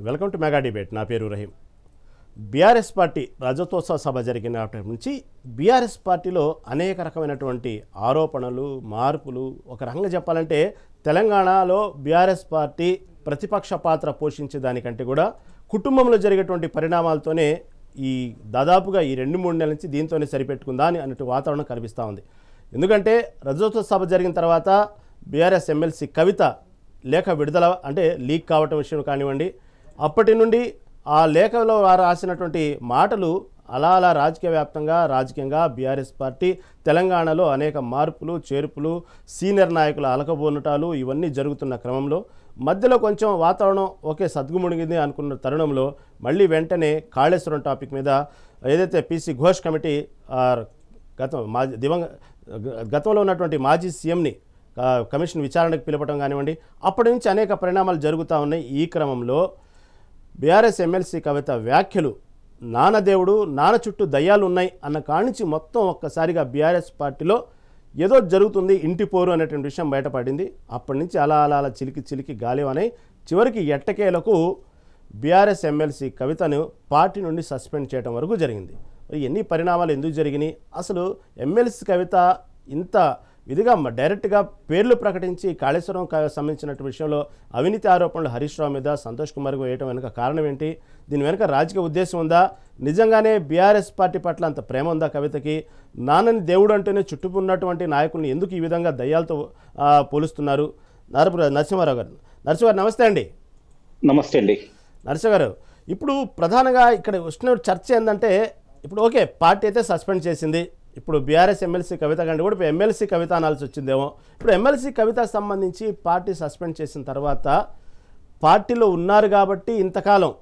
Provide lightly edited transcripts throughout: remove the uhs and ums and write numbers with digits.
Welcome to mega debate. నా పేరు Rahim. BRS party రజతోత్సవ సభ జరిగినప్పటి నుంచి బీఆర్ఎస్ పార్టీలో అనేక రకమైనటువంటి ఆరోపణలు, మార్పులు. ఒక రకంగా చెప్పాలంటే తెలంగాణలో బీఆర్ఎస్ పార్టీ ప్రతిపక్ష పాత్ర పోషించే దానికంటే కూడా కుటుంబంలో జరిగేటువంటి పరిణామాలతోనే ఈ దాదాపుగా ఈ 2-3 నెలల నుంచి దీంతోనే సరిపెట్టుకుందా అని అన్నట్టు వాతావరణం కనిపిస్తూ ఉంది. ఎందుకంటే రజతోత్సవ సభ జరిగిన తర్వాత బీఆర్ఎస్ ఎమ్మెల్సీ కవిత లేఖ విడుదల అంటే లీక్ కావటం విషయం కానివ్వండి, అప్పటి నుండి ఆ లేఖలో రాసినటువంటి మాటలు అలా రాజకీయంగా బీఆర్ఎస్ పార్టీ తెలంగాణలో అనేక మార్పులు, చేర్పులు, సీనియర్ నాయకుల అలకబోనటాలు ఇవన్నీ జరుగుతున్న క్రమంలో మధ్యలో కొంచెం వాతావరణం ఓకే సద్గుముడిగింది అనుకున్న తరుణంలో మళ్ళీ వెంటనే కాళేశ్వరం టాపిక్ మీద ఏదైతే పీసీ ఘోష్ కమిటీ గతంలో ఉన్నటువంటి మాజీ సీఎంని కమిషన్ విచారణకు పిలపడం కానివ్వండి, అప్పటి నుంచి అనేక పరిణామాలు జరుగుతూ ఉన్నాయి. ఈ క్రమంలో బీఆర్ఎస్ ఎమ్మెల్సీ కవిత వ్యాఖ్యలు నానదేవుడు నాన్న చుట్టూ దయ్యాలు ఉన్నాయి అన్న కాడి నుంచి మొత్తం ఒక్కసారిగా బీఆర్ఎస్ పార్టీలో ఏదో జరుగుతుంది, ఇంటి పోరు అనేటువంటి విషయం బయటపడింది. అప్పటి నుంచి అలా చిలికి గాలివనై చివరికి ఎట్టకేలకు బీఆర్ఎస్ ఎమ్మెల్సీ కవితను పార్టీ నుండి సస్పెండ్ చేయడం వరకు జరిగింది. మరి ఎన్ని పరిణామాలు ఎందుకు జరిగినాయి? అసలు ఎమ్మెల్సీ కవిత ఇంత ఇదిగా డైరెక్ట్గా పేర్లు ప్రకటించి కాళేశ్వరం సంబంధించినటువంటి విషయంలో అవినీతి ఆరోపణలు హరీష్ రావు మీద సంతోష్ కుమార్కు వేయటం వెనుక కారణం ఏంటి? దీని వెనుక రాజకీయ ఉద్దేశం ఉందా? నిజంగానే బీఆర్ఎస్ పార్టీ పట్ల అంత ప్రేమ ఉందా కవితకి? నాన్నని దేవుడు అంటేనే చుట్టుకున్నటువంటి నాయకుల్ని ఎందుకు ఈ విధంగా దయ్యాలతో పోలుస్తున్నారు? నరసింహారావు గారు నమస్తే అండి. నమస్తే అండి. నరసింహ గారు, ఇప్పుడు ప్రధానంగా ఇక్కడ వచ్చిన చర్చ ఏంటంటే, ఇప్పుడు ఓకే పార్టీ అయితే సస్పెండ్ చేసింది, ఇప్పుడు బీఆర్ఎస్ ఎమ్మెల్సీ కవిత కంటే కూడా ఇప్పుడు ఎమ్మెల్సీ కవిత అనాల్సి వచ్చిందేమో. ఇప్పుడు ఎమ్మెల్సీ కవిత సంబంధించి పార్టీ సస్పెండ్ చేసిన తర్వాత పార్టీలో ఉన్నారు కాబట్టి ఇంతకాలం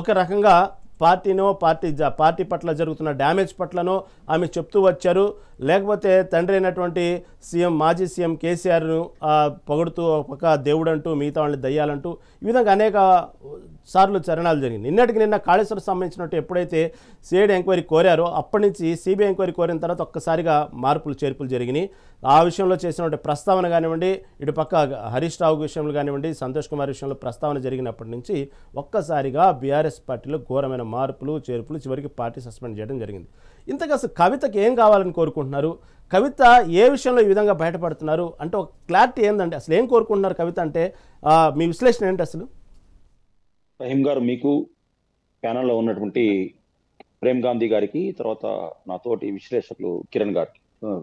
ఒక రకంగా పార్టీ పట్ల జరుగుతున్న డ్యామేజ్ పట్లనో ఆమె చెప్తూ వచ్చారు, లేకపోతే తండ్రి అయినటువంటి మాజీ సీఎం కేసీఆర్ను పొగుడుతూ ఒక దేవుడు అంటూ మిగతా వాళ్ళని దయ్యాలంటూ ఈ విధంగా అనేక సార్లు చరణాలు జరిగింది. నిన్న కాళేశ్వరం సంబంధించినట్టు ఎప్పుడైతే సిఐడి ఎంక్వైరీ కోరారో అప్పటి నుంచి సిబిఐ ఎంక్వైరీ కోరిన తర్వాత ఒక్కసారిగా చేర్పులు జరిగినాయి. ఆ విషయంలో చేసినటువంటి ప్రస్తావన కానివ్వండి, ఇటు పక్క హరీష్ రావు విషయంలో కానివ్వండి, సంతోష్ కుమార్ విషయంలో ప్రస్తావన జరిగినప్పటి నుంచి ఒక్కసారిగా బీఆర్ఎస్ పార్టీలో ఘోరమైన మార్పులు, చేర్పులు, చివరికి పార్టీ సస్పెండ్ చేయడం జరిగింది. ఇంతకు అసలు కవితకి ఏం కావాలని కోరుకుంటున్నారు? కవిత ఏ విషయంలో ఈ విధంగా బయటపడుతున్నారు అంటే ఒక క్లారిటీ ఏందండి? అసలు ఏం కోరుకుంటున్నారు కవిత అంటే? మీ విశ్లేషణ ఏంటి అసలు? రహీం గారు, మీకు ప్యానల్లో ఉన్నటువంటి ప్రేమ్ గాంధీ గారికి, తర్వాత నాతోటి విశ్లేషకులు కిరణ్ గారికి,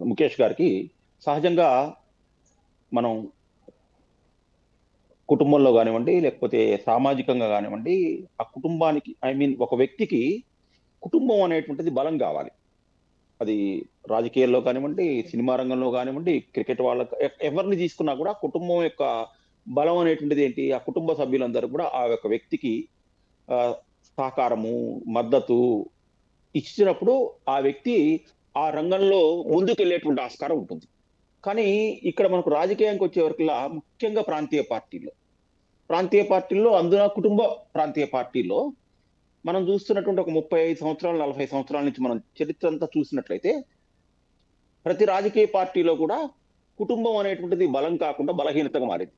ముఖేష్ గారికి, సహజంగా మనం కుటుంబంలో కానివ్వండి, లేకపోతే సామాజికంగా కానివ్వండి, ఆ కుటుంబానికి ఒక వ్యక్తికి కుటుంబం అనేటువంటిది బలం కావాలి. అది రాజకీయాల్లో కానివ్వండి, సినిమా రంగంలో కానివ్వండి, క్రికెట్ వాళ్ళకి ఎవరిని తీసుకున్నా కూడా కుటుంబం యొక్క బలం అనేటువంటిది ఏంటి? ఆ కుటుంబ సభ్యులందరూ కూడా ఆ యొక్క వ్యక్తికి సహకారము, మద్దతు ఇచ్చినప్పుడు ఆ వ్యక్తి ఆ రంగంలో ముందుకెళ్ళేటువంటి ఆస్కారం ఉంటుంది. కానీ ఇక్కడ మనకు రాజకీయానికి వచ్చే వరకులా ముఖ్యంగా ప్రాంతీయ పార్టీల్లో అందున కుటుంబ ప్రాంతీయ పార్టీల్లో మనం చూస్తున్నటువంటి ఒక 35 సంవత్సరాలు 40 సంవత్సరాల నుంచి మనం చరిత్ర అంతా చూసినట్లయితే ప్రతి రాజకీయ పార్టీలో కూడా కుటుంబం అనేటువంటిది బలం కాకుండా బలహీనతగా మారింది.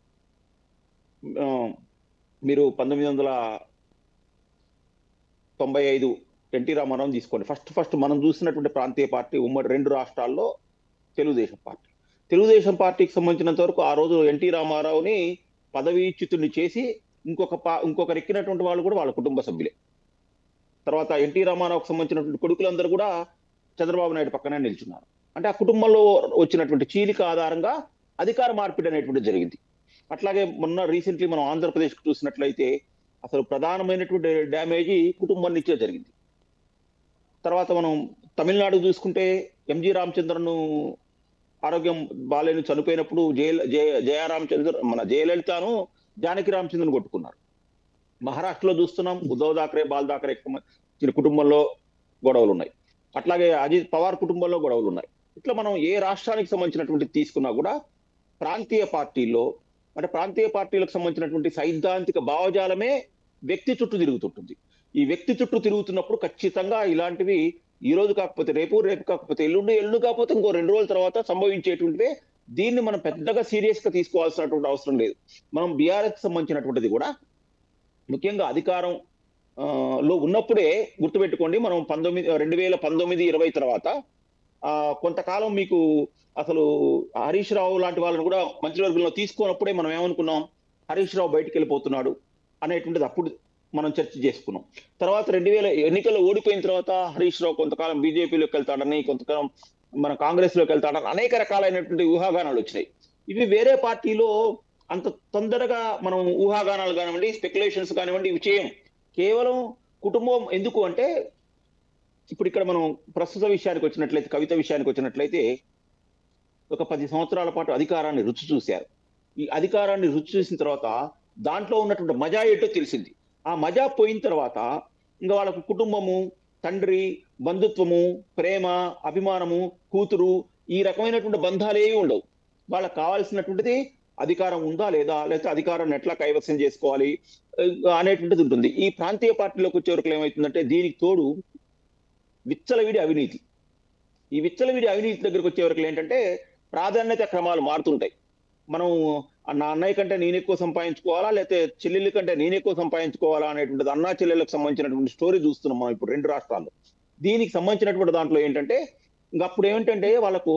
మీరు 1995 ఎన్టీ రామారావు తీసుకోండి. ఫస్ట్ మనం చూసినటువంటి ప్రాంతీయ పార్టీ ఉమ్మడి 2 రాష్ట్రాల్లో తెలుగుదేశం పార్టీకి సంబంధించినంత వరకు ఆ రోజు ఎన్టీ రామారావుని పదవీచ్యుతుని చేసి ఇంకొకరు ఎక్కినటువంటి వాళ్ళు కూడా వాళ్ళ కుటుంబ సభ్యులే. తర్వాత ఎన్టీ రామారావుకు సంబంధించినటువంటి కొడుకులందరూ కూడా చంద్రబాబు నాయుడు పక్కనే నిల్చున్నారు. అంటే ఆ కుటుంబంలో వచ్చినటువంటి చీలిక ఆధారంగా అధికార మార్పిడి అనేటువంటి జరిగింది. అట్లాగే మొన్న రీసెంట్లీ మనం ఆంధ్రప్రదేశ్కు చూసినట్లయితే అసలు ప్రధానమైనటువంటి డ్యామేజీ కుటుంబం నుంచే జరిగింది. తర్వాత మనం తమిళనాడు చూసుకుంటే ఎంజి రామచంద్రను ఆరోగ్యం బాలేని చనిపోయినప్పుడు మన జయలలితను జానకి రామచంద్రను కొట్టుకున్నారు. మహారాష్ట్రలో చూస్తున్నాం, ఉద్ధవ్ థాకరే, బాల్ థాకరే కుటుంబంలో గొడవలు ఉన్నాయి. అట్లాగే అజిత్ పవార్ కుటుంబంలో గొడవలు ఉన్నాయి. ఇట్లా మనం ఏ రాష్ట్రానికి సంబంధించినటువంటి తీసుకున్నా కూడా ప్రాంతీయ పార్టీలకు సంబంధించినటువంటి సైద్ధాంతిక భావజాలమే వ్యక్తి చుట్టూ తిరుగుతుంటుంది. ఈ వ్యక్తి చుట్టూ తిరుగుతున్నప్పుడు ఖచ్చితంగా ఇలాంటివి ఈ రోజు కాకపోతే రేపు కాకపోతే ఎల్లుండి కాకపోతే ఇంకో 2 రోజుల తర్వాత సంభవించేటువంటివే. దీన్ని మనం పెద్దగా సీరియస్ గా తీసుకోవాల్సినటువంటి అవసరం లేదు. మనం బీఆర్ఎస్ సంబంధించినటువంటిది కూడా ముఖ్యంగా అధికారం లో ఉన్నప్పుడే గుర్తుపెట్టుకోండి, మనం 2019-20 తర్వాత కొంతకాలం మీకు అసలు హరీష్ రావు లాంటి వాళ్ళని కూడా మంత్రివర్గంలో తీసుకోనప్పుడే మనం ఏమనుకున్నాం, హరీష్ రావు బయటికి వెళ్ళిపోతున్నాడు అనేటువంటిది అప్పుడు మనం చర్చ చేసుకున్నాం. తర్వాత 2000 ఎన్నికల్లో ఓడిపోయిన తర్వాత హరీష్ రావు కొంతకాలం బీజేపీలోకి వెళ్తాడని, కొంతకాలం మన కాంగ్రెస్ లోకి వెళ్తాడని అనేక రకాలైనటువంటి ఊహాగానాలు వచ్చినాయి. ఇవి వేరే పార్టీలో అంత తొందరగా మనం ఊహాగానాలు కానివ్వండి, స్పెక్యులేషన్స్ కానివ్వండి, ఇవి చేయం. కేవలం కుటుంబం ఎందుకు అంటే, ఇప్పుడు ఇక్కడ మనం ప్రస్తుత విషయానికి వచ్చినట్లయితే, కవిత విషయానికి వచ్చినట్లయితే, ఒక 10 సంవత్సరాల పాటు అధికారాన్ని రుచి చూశారు. ఈ అధికారాన్ని రుచి చూసిన తర్వాత దాంట్లో ఉన్నటువంటి మజా ఏంటో తెలిసింది. ఆ మజా పోయిన తర్వాత ఇంకా వాళ్ళకు కుటుంబము, తండ్రి, బంధుత్వము, ప్రేమ, అభిమానము, కూతురు, ఈ రకమైనటువంటి బంధాలేవి ఉండవు. వాళ్ళకి కావాల్సినటువంటిది అధికారం ఉందా లేదా, లేకపోతే అధికారాన్ని ఎట్లా కైవసం చేసుకోవాలి అనేటువంటిది ఉంటుంది. ఈ ప్రాంతీయ పార్టీలోకి వచ్చే వరకు ఏమవుతుందంటే, దీనికి తోడు విచ్చలవిడి అవినీతి. ఈ విచ్చలవిడి అవినీతి దగ్గరకు వచ్చే వరకు ఏంటంటే, ప్రాధాన్యత క్రమాలు మారుతుంటాయి. మనం నా అన్నయ్య కంటే నేను ఎక్కువ సంపాదించుకోవాలా, లేకపోతే చెల్లెళ్ళ కంటే నేను ఎక్కువ సంపాదించుకోవాలా అనేటువంటిది అన్నా చెల్లెళ్ళకు సంబంధించినటువంటి స్టోరీ చూస్తున్నాం మనం ఇప్పుడు 2 రాష్ట్రాల్లో. దీనికి సంబంధించినటువంటి దాంట్లో ఏంటంటే, అప్పుడు ఏమిటంటే వాళ్ళకు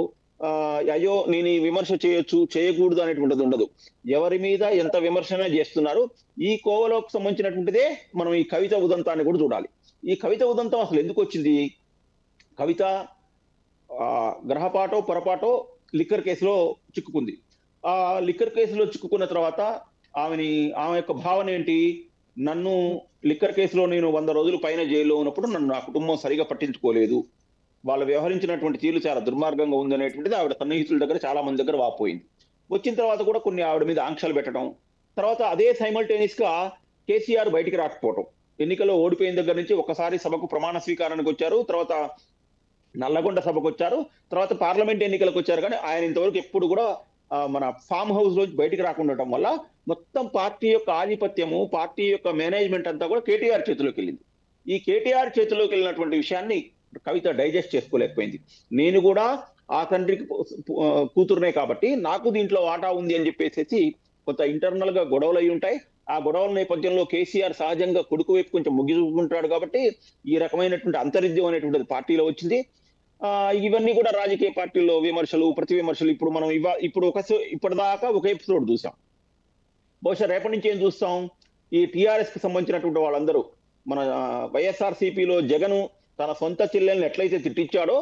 అయ్యో నేను ఈ విమర్శ చేయొచ్చు, చేయకూడదు అనేటువంటిది ఉండదు. ఎవరి మీద ఎంత విమర్శన చేస్తున్నారు, ఈ కోవలోకి సంబంధించినటువంటిదే మనం ఈ కవిత ఉదంతాన్ని కూడా చూడాలి. ఈ కవిత ఉదంతం అసలు ఎందుకు వచ్చింది? కవిత గ్రహపాటో పొరపాటో లిక్కర్ కేసులో చిక్కుకుంది. ఆ లిక్కర్ కేసులో చిక్కుకున్న తర్వాత ఆమె యొక్క భావన ఏంటి, నన్ను లిక్కర్ కేసులో నేను 100 రోజులు పైన జైల్లో ఉన్నప్పుడు నన్ను నా కుటుంబం సరిగా పట్టించుకోలేదు, వాళ్ళు వ్యవహరించినటువంటి తీరు చాలా దుర్మార్గంగా ఉందనేటువంటిది ఆవిడ సన్నిహితుల దగ్గర, చాలా మంది దగ్గర వాపోయింది. వచ్చిన తర్వాత కూడా కొన్ని ఆవిడ మీద ఆంక్షలు పెట్టడం, తర్వాత అదే సైమల్టేనియస్ గా కేసీఆర్ బయటికి రాకపోవడం. ఎన్నికల్లో ఓడిపోయిన దగ్గర నుంచి ఒకసారి సభకు ప్రమాణ స్వీకారానికి వచ్చారు, తర్వాత నల్లగొండ సభకు వచ్చారు, తర్వాత పార్లమెంట్ ఎన్నికలకు వచ్చారు, కానీ ఆయన ఇంతవరకు ఎప్పుడు కూడా మన ఫామ్ హౌస్ లో బయటికి రాకుండా ఉండటం వల్ల మొత్తం పార్టీ యొక్క ఆధిపత్యము, పార్టీ యొక్క మేనేజ్మెంట్ అంతా కూడా కేటీఆర్ చేతిలోకి వెళ్ళింది. ఈ కేటీఆర్ చేతిలోకి వెళ్ళినటువంటి విషయాన్ని కవిత డైజెస్ట్ చేసుకోలేకపోయింది. నేను కూడా ఆ తండ్రికి కూతురునే కాబట్టి నాకు దీంట్లో వాటా ఉంది అని చెప్పేసి కొంత ఇంటర్నల్ గా గొడవలు అయి ఉంటాయి. ఆ గొడవల నేపథ్యంలో కేసీఆర్ సహజంగా కొడుకు వైపు కొంచెం మొగ్గి చూపుకుంటాడు కాబట్టి ఈ రకమైనటువంటి అంతరిద్యం అనేటువంటిది పార్టీలో వచ్చింది. ఇవన్నీ కూడా రాజకీయ పార్టీల్లో విమర్శలు, ప్రతి విమర్శలు. ఇప్పుడు మనం ఇప్పటిదాకా ఒక ఎపిసోడ్ చూసాం. బహుశా రేపటి నుంచి ఏం చూస్తాం, ఈ టిఆర్ఎస్ కి సంబంధించినటువంటి వాళ్ళందరూ, మన వైఎస్ఆర్సీపీలో జగన్ తన సొంత చెల్లెల్ని ఎట్లయితే తిట్టించాడో,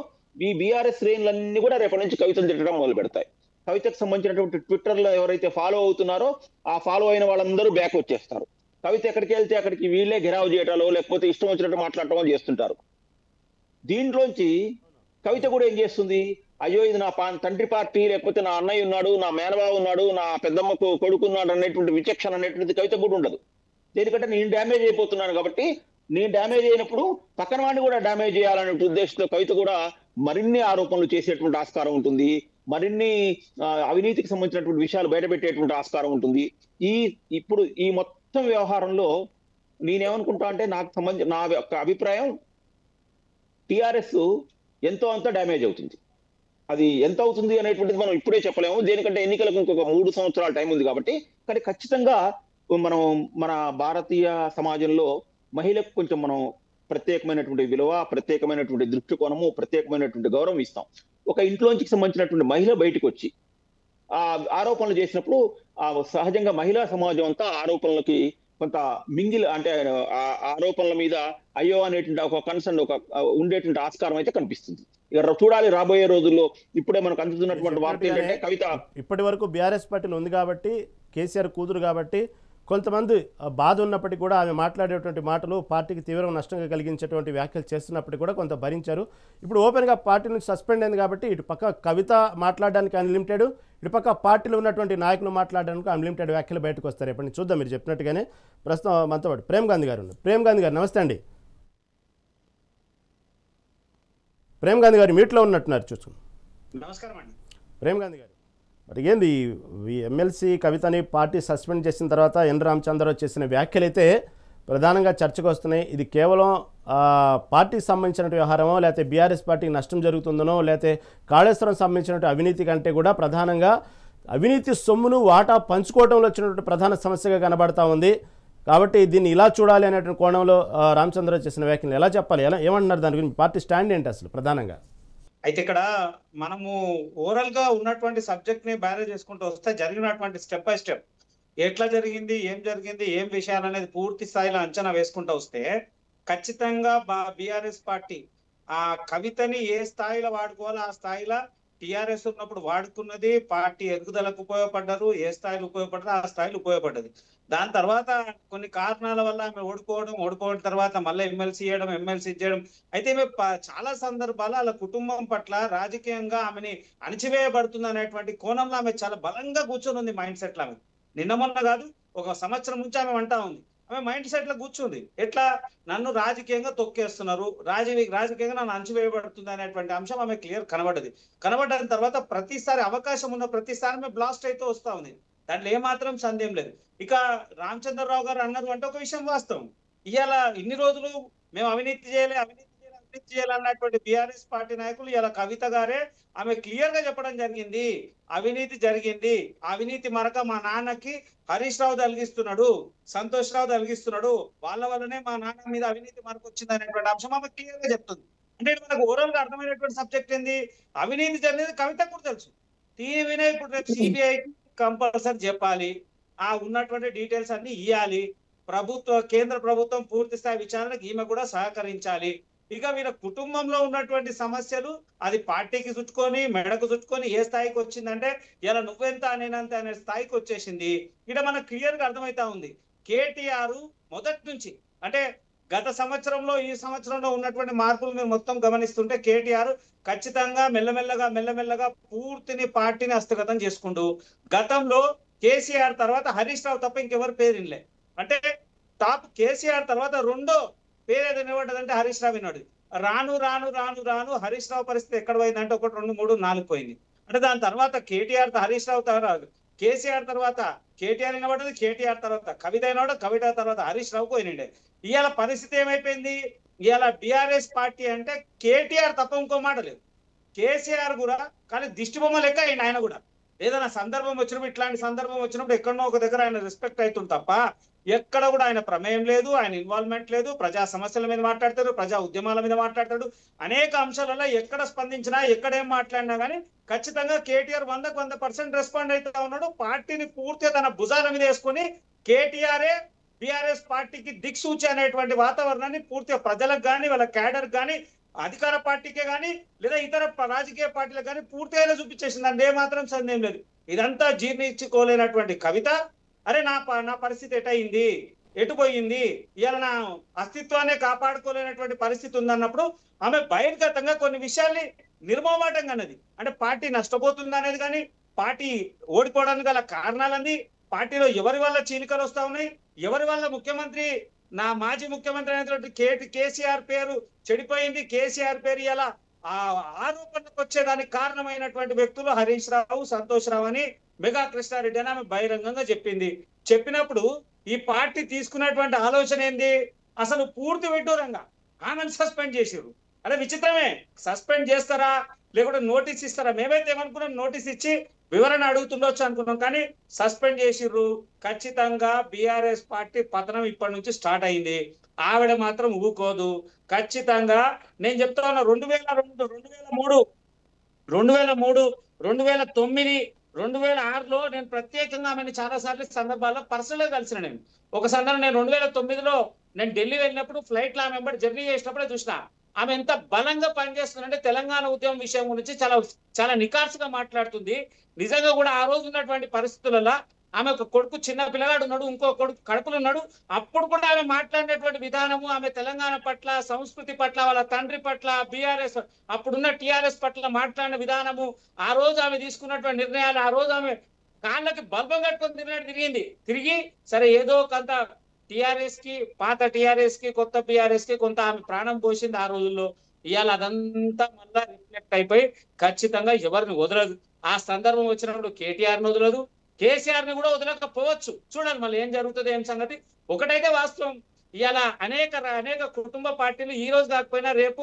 ఈ బీఆర్ఎస్ శ్రేణులన్నీ కూడా రేపటి నుంచి కవితను తిట్టడం మొదలు పెడతాయి. కవితకు సంబంధించినటువంటి ట్విట్టర్ లో ఎవరైతే ఫాలో అవుతున్నారో ఆ ఫాలో అయిన వాళ్ళందరూ బ్యాక్ వచ్చేస్తారు. కవిత ఎక్కడికి వెళ్తే అక్కడికి వీళ్ళే ఘెరావు చేయటాలో లేకపోతే ఇష్టం వచ్చినట్టు మాట్లాడటమో చేస్తుంటారు. దీంట్లోంచి కవిత కూడా ఏం చేస్తుంది, అయ్యో ఇది నా తండ్రి పార్టీ, లేకపోతే నా అన్నయ్య ఉన్నాడు, నా మేనబావ ఉన్నాడు, నా పెద్దమ్మకు కొడుకున్నాడు అనేటువంటి విచక్షణ అనేటువంటిది కవిత కూడా ఉండదు. దేనికంటే నేను డ్యామేజ్ అయిపోతున్నాను కాబట్టి, నేను డ్యామేజ్ అయినప్పుడు పక్కన వాడిని కూడా డ్యామేజ్ చేయాలనే ఉద్దేశంతో కవిత కూడా మరిన్ని ఆరోపణలు చేసేటువంటి ఆస్కారం ఉంటుంది, మరిన్ని అవినీతికి సంబంధించినటువంటి విషయాలు బయటపెట్టేటువంటి ఆస్కారం ఉంటుంది. ఇప్పుడు ఈ మొత్తం వ్యవహారంలో నేనేమనుకుంటా అంటే, నా యొక్క అభిప్రాయం, టిఆర్ఎస్ ఎంతో అంత డ్యామేజ్ అవుతుంది. అది ఎంత అవుతుంది అనేటువంటిది మనం ఇప్పుడే చెప్పలేము, దేనికంటే ఎన్నికలకు ఇంకొక 3 సంవత్సరాల టైం ఉంది కాబట్టి. కానీ ఖచ్చితంగా మనం మన భారతీయ సమాజంలో మహిళకు కొంచెం మనం ప్రత్యేకమైనటువంటి విలువ, ప్రత్యేకమైనటువంటి దృష్టికోణము, ప్రత్యేకమైనటువంటి గౌరవం ఇస్తాం. ఒక ఇంట్లోంచి సంబంధించినటువంటి మహిళ బయటకు వచ్చి ఆ ఆరోపణలు చేసినప్పుడు సహజంగా మహిళా సమాజం అంతా ఆరోపణలకి కొంత అంటే ఆ ఆరోపణల మీద అయ్యో అనేటువంటి ఒక కన్సర్న్, ఒక ఉండేటువంటి ఆస్కారం అయితే కనిపిస్తుంది. ఇక చూడాలి రాబోయే రోజుల్లో. ఇప్పుడే మనకు అందుతున్నటువంటి వార్త ఏంటంటే, కవిత ఇప్పటి వరకు బీఆర్ఎస్ పార్టీలో ఉంది కాబట్టి, కేసీఆర్ కూతురు కాబట్టి కొంతమంది బాధ ఉన్నప్పటికీ కూడా ఆమె మాట్లాడేటువంటి మాటలు పార్టీకి తీవ్ర నష్టంగా కలిగించేటువంటి వ్యాఖ్యలు చేస్తున్నప్పటికీ కూడా కొంత భరించారు. ఇప్పుడు ఓపెన్గా పార్టీ నుంచి సస్పెండ్ అయింది కాబట్టి ఇటు పక్క కవిత మాట్లాడడానికి అన్లిమిటెడ్, ఇటు పక్క పార్టీలో ఉన్నటువంటి నాయకులు మాట్లాడడానికి అన్లిమిటెడ్ వ్యాఖ్యలు బయటకు వస్తారు. ఎప్పటి నుంచి చూద్దాం. మీరు చెప్పినట్టుగానే ప్రస్తుతం మనతో పాటు ప్రేమ్ గాంధీ గారు ఉన్నారు. ప్రేమ్ గాంధీ గారు నమస్తే అండి. ప్రేమ్ గాంధీ గారు మీట్లో ఉన్నట్టున్నారు, చూసుకున్నాం. నమస్కారం అండి. ప్రేమ్ గాంధీ గారు, మరి ఏంది ఎమ్మెల్సీ కవితని పార్టీ సస్పెండ్ చేసిన తర్వాత ఎన్ రామచంద్రరావు చేసిన వ్యాఖ్యలు అయితే ప్రధానంగా చర్చకు వస్తున్నాయి. ఇది కేవలం పార్టీకి సంబంధించిన వ్యవహారమో, లేకపోతే బీఆర్ఎస్ పార్టీకి నష్టం జరుగుతుందనో, లేకపోతే కాళేశ్వరం సంబంధించినటువంటి అవినీతి కంటే కూడా ప్రధానంగా అవినీతి సొమ్మును వాటా పంచుకోవడంలో వచ్చినటువంటి ప్రధాన సమస్యగా కనబడతా ఉంది. కాబట్టి దీన్ని ఇలా చూడాలి అనేటువంటి కోణంలో రామచంద్ర చేసిన వ్యాఖ్యలు ఎలా చెప్పాలి, ఎలా ఏమంటున్నారు దాని గురించి, పార్టీ స్టాండ్ ఏంటి అసలు ప్రధానంగా? అయితే ఇక్కడ మనము ఓవరాల్ గా ఉన్నటువంటి సబ్జెక్ట్ ని బ్యారేజ్ చేసుకుంటూ వస్తే జరిగినటువంటి స్టెప్ బై స్టెప్ ఎట్లా జరిగింది, ఏం విషయాలు అనేది పూర్తి స్థాయిలో అంచనా వేసుకుంటూ వస్తే ఖచ్చితంగా బీఆర్ఎస్ పార్టీ ఆ కవితని ఏ స్థాయిలో వాడుకోవాలో ఆ స్థాయిలో టిఆర్ఎస్ ఉన్నప్పుడు వాడుకున్నది, పార్టీ ఎదుగుదలకు ఉపయోగపడ్డారు, ఏ స్థాయిలో ఉపయోగపడ్డారు ఆ స్థాయిలో ఉపయోగపడ్డది. దాని తర్వాత కొన్ని కారణాల వల్ల ఆమె ఓడిపోవడం తర్వాత మళ్ళీ ఎమ్మెల్సీ చేయడం అయితే చాలా సందర్భాలు వాళ్ళ కుటుంబం పట్ల రాజకీయంగా ఆమెని అణచివేయబడుతుంది అనేటువంటి కోణంలో ఆమె చాలా బలంగా కూర్చొని ఉంది మైండ్ సెట్ లో. ఆమె నిన్న మొన్న కాదు, ఒక సంవత్సరం నుంచి ఆమె అంటా ఉంది. ఆమె మైండ్ సెట్ లో కూర్చుంది, ఎట్లా నన్ను రాజకీయంగా తొక్కేస్తున్నారు, రాజకీయంగా నన్ను అంచువేయబడుతుంది అనేటువంటి అంశం ఆమె క్లియర్ కనబడిన తర్వాత ప్రతిసారి అవకాశం ఉన్న ప్రతిసారి ఆమె బ్లాస్ట్ అయితే వస్తా ఉంది. దాంట్లో ఏమాత్రం సందేహం లేదు. ఇక రామచంద్రరావు గారు అన్నారు అంటే ఒక విషయం వాస్తవం. ఇవాళ ఇన్ని రోజులు మేము అవినీతి చేయాలి అన్నటువంటి బీఆర్ఎస్ పార్టీ నాయకులు ఇలా కవిత గారే ఆమె క్లియర్ గా చెప్పడం జరిగింది, అవినీతి జరిగింది, అవినీతి మరక మా నాన్నకి హరీష్ రావు తలిగిస్తున్నాడు, సంతోష్ రావు తలిగిస్తున్నాడు, వాళ్ళ వల్లనే మా నాన్న మీద అవినీతి మరక వచ్చింది అనేటువంటి అంశం ఆమె క్లియర్ గా చెప్తుంది. అంటే మనకు ఓవరాల్ గా అర్థమైనటువంటి సబ్జెక్ట్ ఏంది, అవినీతి జరిగేది కవితకు కూడా తెలుసు. టీవీనే ఇప్పుడు రేపు సిబిఐ కంపల్సరీ చెప్పాలి, ఆ ఉన్నటువంటి డీటెయిల్స్ అన్ని ఇవ్వాలి, కేంద్ర ప్రభుత్వం పూర్తి స్థాయి విచారణకు ఈమె కూడా సహకరించాలి. ఇక వీళ్ళ కుటుంబంలో ఉన్నటువంటి సమస్యలు అది పార్టీకి చుట్టుకొని మెడకు చుట్టుకొని ఏ స్థాయికి వచ్చిందంటే ఇలా నువ్వెంత నేనంత అనే స్థాయికి వచ్చేసింది. ఇక్కడ మనకు క్లియర్ గా అర్థమైతా ఉంది. కేటీఆర్ మొదటి నుంచి అంటే గత సంవత్సరంలో ఈ సంవత్సరంలో ఉన్నటువంటి మార్పులు మీరు మొత్తం గమనిస్తుంటే కేటీఆర్ ఖచ్చితంగా మెల్లమెల్లగా పూర్తిని పార్టీని హస్తగతం చేసుకుంటూ గతంలో కేసీఆర్ తర్వాత హరీష్ రావు తప్ప ఇంకెవరు పేరులే. అంటే టాప్ కేసీఆర్ తర్వాత రెండో పేరు ఏదో నిలబడ్డదంటే హరీష్ రావు విన్నాడు. రాను హరీష్ రావు పరిస్థితి ఎక్కడ పోయిందంటే 1, 2, 3, 4 పోయింది. అంటే దాని తర్వాత కేటీఆర్ హరీష్ రావు తర్వాత కేసీఆర్ తర్వాత కేటీఆర్ నిలబడ్డది, కేటీఆర్ తర్వాత కవిత అయినాడు, కవిత తర్వాత హరీష్ రావు పోయినండే. ఇవాళ పరిస్థితి ఏమైపోయింది, ఇవాళ బీఆర్ఎస్ పార్టీ అంటే కేటీఆర్ తప్ప ఇంకో మాట లేదు, కేసీఆర్ కూడా కానీ దిష్టి బొమ్మ లెక్క అయింది. ఆయన కూడా ఏదైనా సందర్భం వచ్చినప్పుడు ఇట్లాంటి సందర్భం వచ్చినప్పుడు ఎక్కడనో ఒక దగ్గర ఆయన రెస్పెక్ట్ అవుతుంది తప్ప ఎక్కడ కూడా ఆయన ప్రమేయం లేదు, ఆయన ఇన్వాల్వ్మెంట్ లేదు. ప్రజా సమస్యల మీద మాట్లాడతాడు, ప్రజా ఉద్యమాల మీద మాట్లాడతాడు, అనేక అంశాలలో ఎక్కడ స్పందించినా ఎక్కడేం మాట్లాడినా కానీ ఖచ్చితంగా కేటీఆర్ 100% రెస్పాండ్ అవుతా ఉన్నాడు. పార్టీని పూర్తిగా తన భుజాల మీద వేసుకుని కేటీఆరే బీఆర్ఎస్ పార్టీకి దిక్సూచి అనేటువంటి వాతావరణాన్ని పూర్తిగా ప్రజలకు కానీ వాళ్ళ క్యాడర్ కానీ అధికార పార్టీకే కానీ లేదా ఇతర రాజకీయ పార్టీలకు కానీ పూర్తిగా చూపించేసింది. అంటే ఏమాత్రం సందేహం లేదు. ఇదంతా జీర్ణించుకోలేనటువంటి కవిత అరే నా పరిస్థితి ఎటు పోయింది, ఇవాళ నా అస్తిత్వాన్ని కాపాడుకోలేనటువంటి పరిస్థితి ఉందన్నప్పుడు ఆమె బహిర్గతంగా కొన్ని విషయాల్ని నిర్మోమాటంగా అన్నది. అంటే పార్టీ నష్టపోతుంది అనేది కానీ పార్టీ ఓడిపోవడానికి గల కారణాలన్నీ, పార్టీలో ఎవరి వల్ల చీలికలు వస్తా ఉన్నాయి, ఎవరి వల్ల నా మాజీ ముఖ్యమంత్రి అయినటువంటి కేసీఆర్ పేరు చెడిపోయింది, కేసీఆర్ పేరు ఇలా ఆరోపణకు వచ్చేదానికి కారణమైనటువంటి వ్యక్తులు హరీష్ రావు, సంతోష్ రావు అని మెగా కృష్ణారెడ్డి అని ఆమె బహిరంగంగా చెప్పినప్పుడు ఈ పార్టీ తీసుకున్నటువంటి ఆలోచన ఏంది, అసలు పూర్తి విడ్డూరంగా ఆమెను సస్పెండ్ చేసిర్రు. అదే విచిత్రమే, సస్పెండ్ చేస్తారా లేకుంటే నోటీస్ ఇస్తారా? మేమైతే ఏమనుకున్నాం, నోటీస్ ఇచ్చి వివరణ అడుగుతుండొచ్చు అనుకున్నాం, కానీ సస్పెండ్ చేసిర్రు. ఖచ్చితంగా బీఆర్ఎస్ పార్టీ పతనం ఇప్పటి నుంచి స్టార్ట్ అయింది. ఆవిడ మాత్రం ఊకోదు. ఖచ్చితంగా నేను చెప్తా ఉన్నా, 2002, 2003, 2009, 2006లో నేను ప్రత్యేకంగా ఆమెను చాలా సార్లు సందర్భాల్లో పర్సనల్ గా కలిసిన. నేను ఒక సందర్భం నేను 2009లో నేను ఢిల్లీ వెళ్ళినప్పుడు ఫ్లైట్ లో ఆమె వెంబడి జర్నీ చేసినప్పుడే చూసిన ఆమె ఎంత బలంగా పనిచేస్తుందంటే తెలంగాణ ఉద్యమం విషయం గురించి చాలా నికార్సుగా మాట్లాడుతుంది. నిజంగా కూడా ఆ రోజు ఉన్నటువంటి పరిస్థితులలో ఆమె ఒక కొడుకు చిన్న పిల్లగాడు ఉన్నాడు, ఇంకో కొడుకు కడుపులు ఉన్నాడు. అప్పుడు కూడా ఆమె మాట్లాడినటువంటి విధానము, ఆమె తెలంగాణ పట్ల, సంస్కృతి పట్ల, వాళ్ళ తండ్రి పట్ల, బీఆర్ఎస్ అప్పుడున్న టీఆర్ఎస్ పట్ల మాట్లాడిన విధానము, ఆ రోజు ఆమె తీసుకున్నటువంటి నిర్ణయాలు, ఆ రోజు ఆమె కాళ్ళకి బల్బం కట్టుకొని తిరిగి సరే ఏదో కొంత టిఆర్ఎస్ కి, పాత టిఆర్ఎస్ కి, కొత్త బిఆర్ఎస్ కి కొంత ఆమె ప్రాణం పోసింది ఆ రోజుల్లో. ఇవాళ అదంతా మళ్ళా రిఫ్లెక్ట్ అయిపోయి ఖచ్చితంగా ఎవరిని వదలదు. ఆ సందర్భం వచ్చినప్పుడు కేటీఆర్ ని వదలదు, కేసీఆర్ ని కూడా వదలకపోవచ్చు. చూడాలి మళ్ళీ ఏం జరుగుతుంది, ఏం సంగతి. ఒకటైతే వాస్తవం, ఇవాళ అనేక కుటుంబ పార్టీలు ఈ రోజు కాకపోయినా రేపు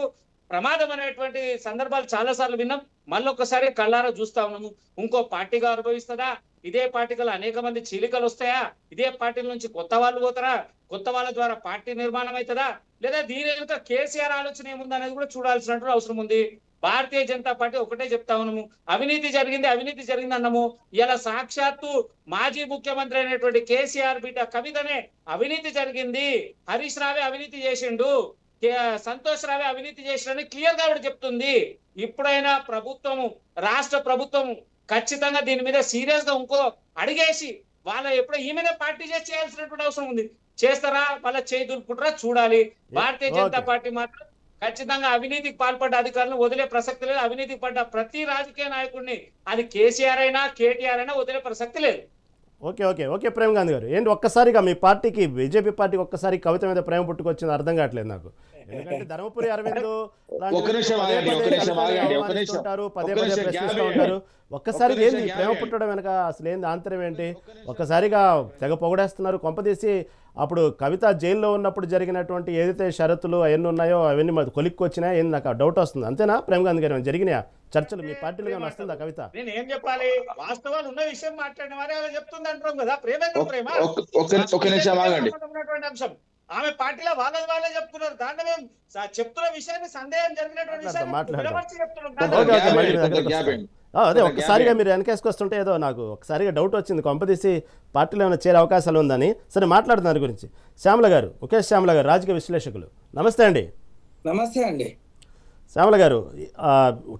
ప్రమాదం అనేటువంటి సందర్భాలు చాలా సార్లు విన్నాం. మళ్ళొక్కసారి కళ్ళారా చూస్తా ఉన్నాము. ఇంకో పార్టీగా అనుభవిస్తుందా, ఇదే పార్టీలో అనేక మంది చీలికలు వస్తాయా, ఇదే పార్టీల నుంచి కొత్త వాళ్ళు పోతారా, కొత్త వాళ్ళ ద్వారా పార్టీ నిర్మాణం అవుతుందా, లేదా దీని వెనుక కేసీఆర్ ఆలోచన ఏముంది అనేది కూడా చూడాల్సిన అవసరం ఉంది. భారతీయ జనతా పార్టీ ఒకటే చెప్తా ఉన్నాము, అవినీతి జరిగింది అన్నాము. ఇలా సాక్షాత్తు మాజీ ముఖ్యమంత్రి అయినటువంటి కేసీఆర్ బిడ్డ కవితనే అవినీతి జరిగింది, హరీష్ రావే అవినీతి చేసిండు, సంతోష్ రావే అవినీతి చేసిండని క్లియర్ గా చెప్తుంది. ఇప్పుడైనా ప్రభుత్వము, రాష్ట్ర ప్రభుత్వం ఖచ్చితంగా దీని మీద సీరియస్ గా ఇంకో అడిగేసి వాళ్ళ ఎప్పుడో ఈమెనే పార్టీ చేయాల్సినటువంటి అవసరం ఉంది. చేస్తారా, వాళ్ళ చేయి దులుపుకుంటారా చూడాలి. భారతీయ జనతా పార్టీ మాత్రం ఖచ్చితంగా అవినీతికి పాల్పడ్డ అధికారులను వదిలే ప్రసక్తి లేదు. అవినీతికి పడ్డ ప్రతి రాజకీయ నాయకుడిని, అది కేసీఆర్ అయినా కేటీఆర్ అయినా వదిలే ప్రసక్తి లేదు. Okay okay okay Prem Gandhi గారు, ఏంటి ఒక్కసారిగా మీ పార్టీకి, బీజేపీ పార్టీకి ఒక్కసారి కవిత మీద ప్రేమ పుట్టుకొచ్చింది అర్థం కావట్లేదు నాకు. ఎందుకంటే ధర్మపురి అరవింద్ పదే పదే ప్రశ్నిస్తూ ఉంటారు. ఒక్కసారిగా ఏంది ప్రేమ పుట్టడం వెనక అసలు ఏంది ఆంతర్యం ఏంటి? ఒక్కసారిగా తెగ పొగడేస్తున్నారు. కొంపదీసి అప్పుడు కవిత జైల్లో ఉన్నప్పుడు జరిగినటువంటి ఏదైతే షరతులు అవన్నీ ఉన్నాయో అవన్నీ మరి కొలిక్కి వచ్చినాయా ఏంది? నాకు డౌట్ వస్తుంది. అంతేనా ప్రేమ్ గాంధీ గారు, జరిగినాయా చర్చలు మీ పార్టీలో ఏమైనా వస్తుందా కవిత? నేను ఏం చెప్పాలి, వాస్తవాలు ఉన్న విషయం మాట్లాడిన వారే అలా చెప్తుంది అంటాం కదా. ప్రేమ అంశం ఆమె పార్టీలో వాళ్ళే చెప్తున్నారు. దాంట్లో మేము చెప్తున్న విషయాన్ని సందేహం జరిగినటువంటి అదే ఒక్కసారిగా మీరు వెనకేసుకొస్తుంటే ఏదో నాకు ఒకసారిగా డౌట్ వచ్చింది, కొంపదీసి పార్టీలో ఏమైనా చేరే అవకాశాలు ఉందని. సరే మాట్లాడుతున్న దాని గురించి శ్యామల గారు, ముఖేష్ శ్యామల గారు, రాజకీయ విశ్లేషకులు, నమస్తే అండి. నమస్తే అండి శ్యామల గారు.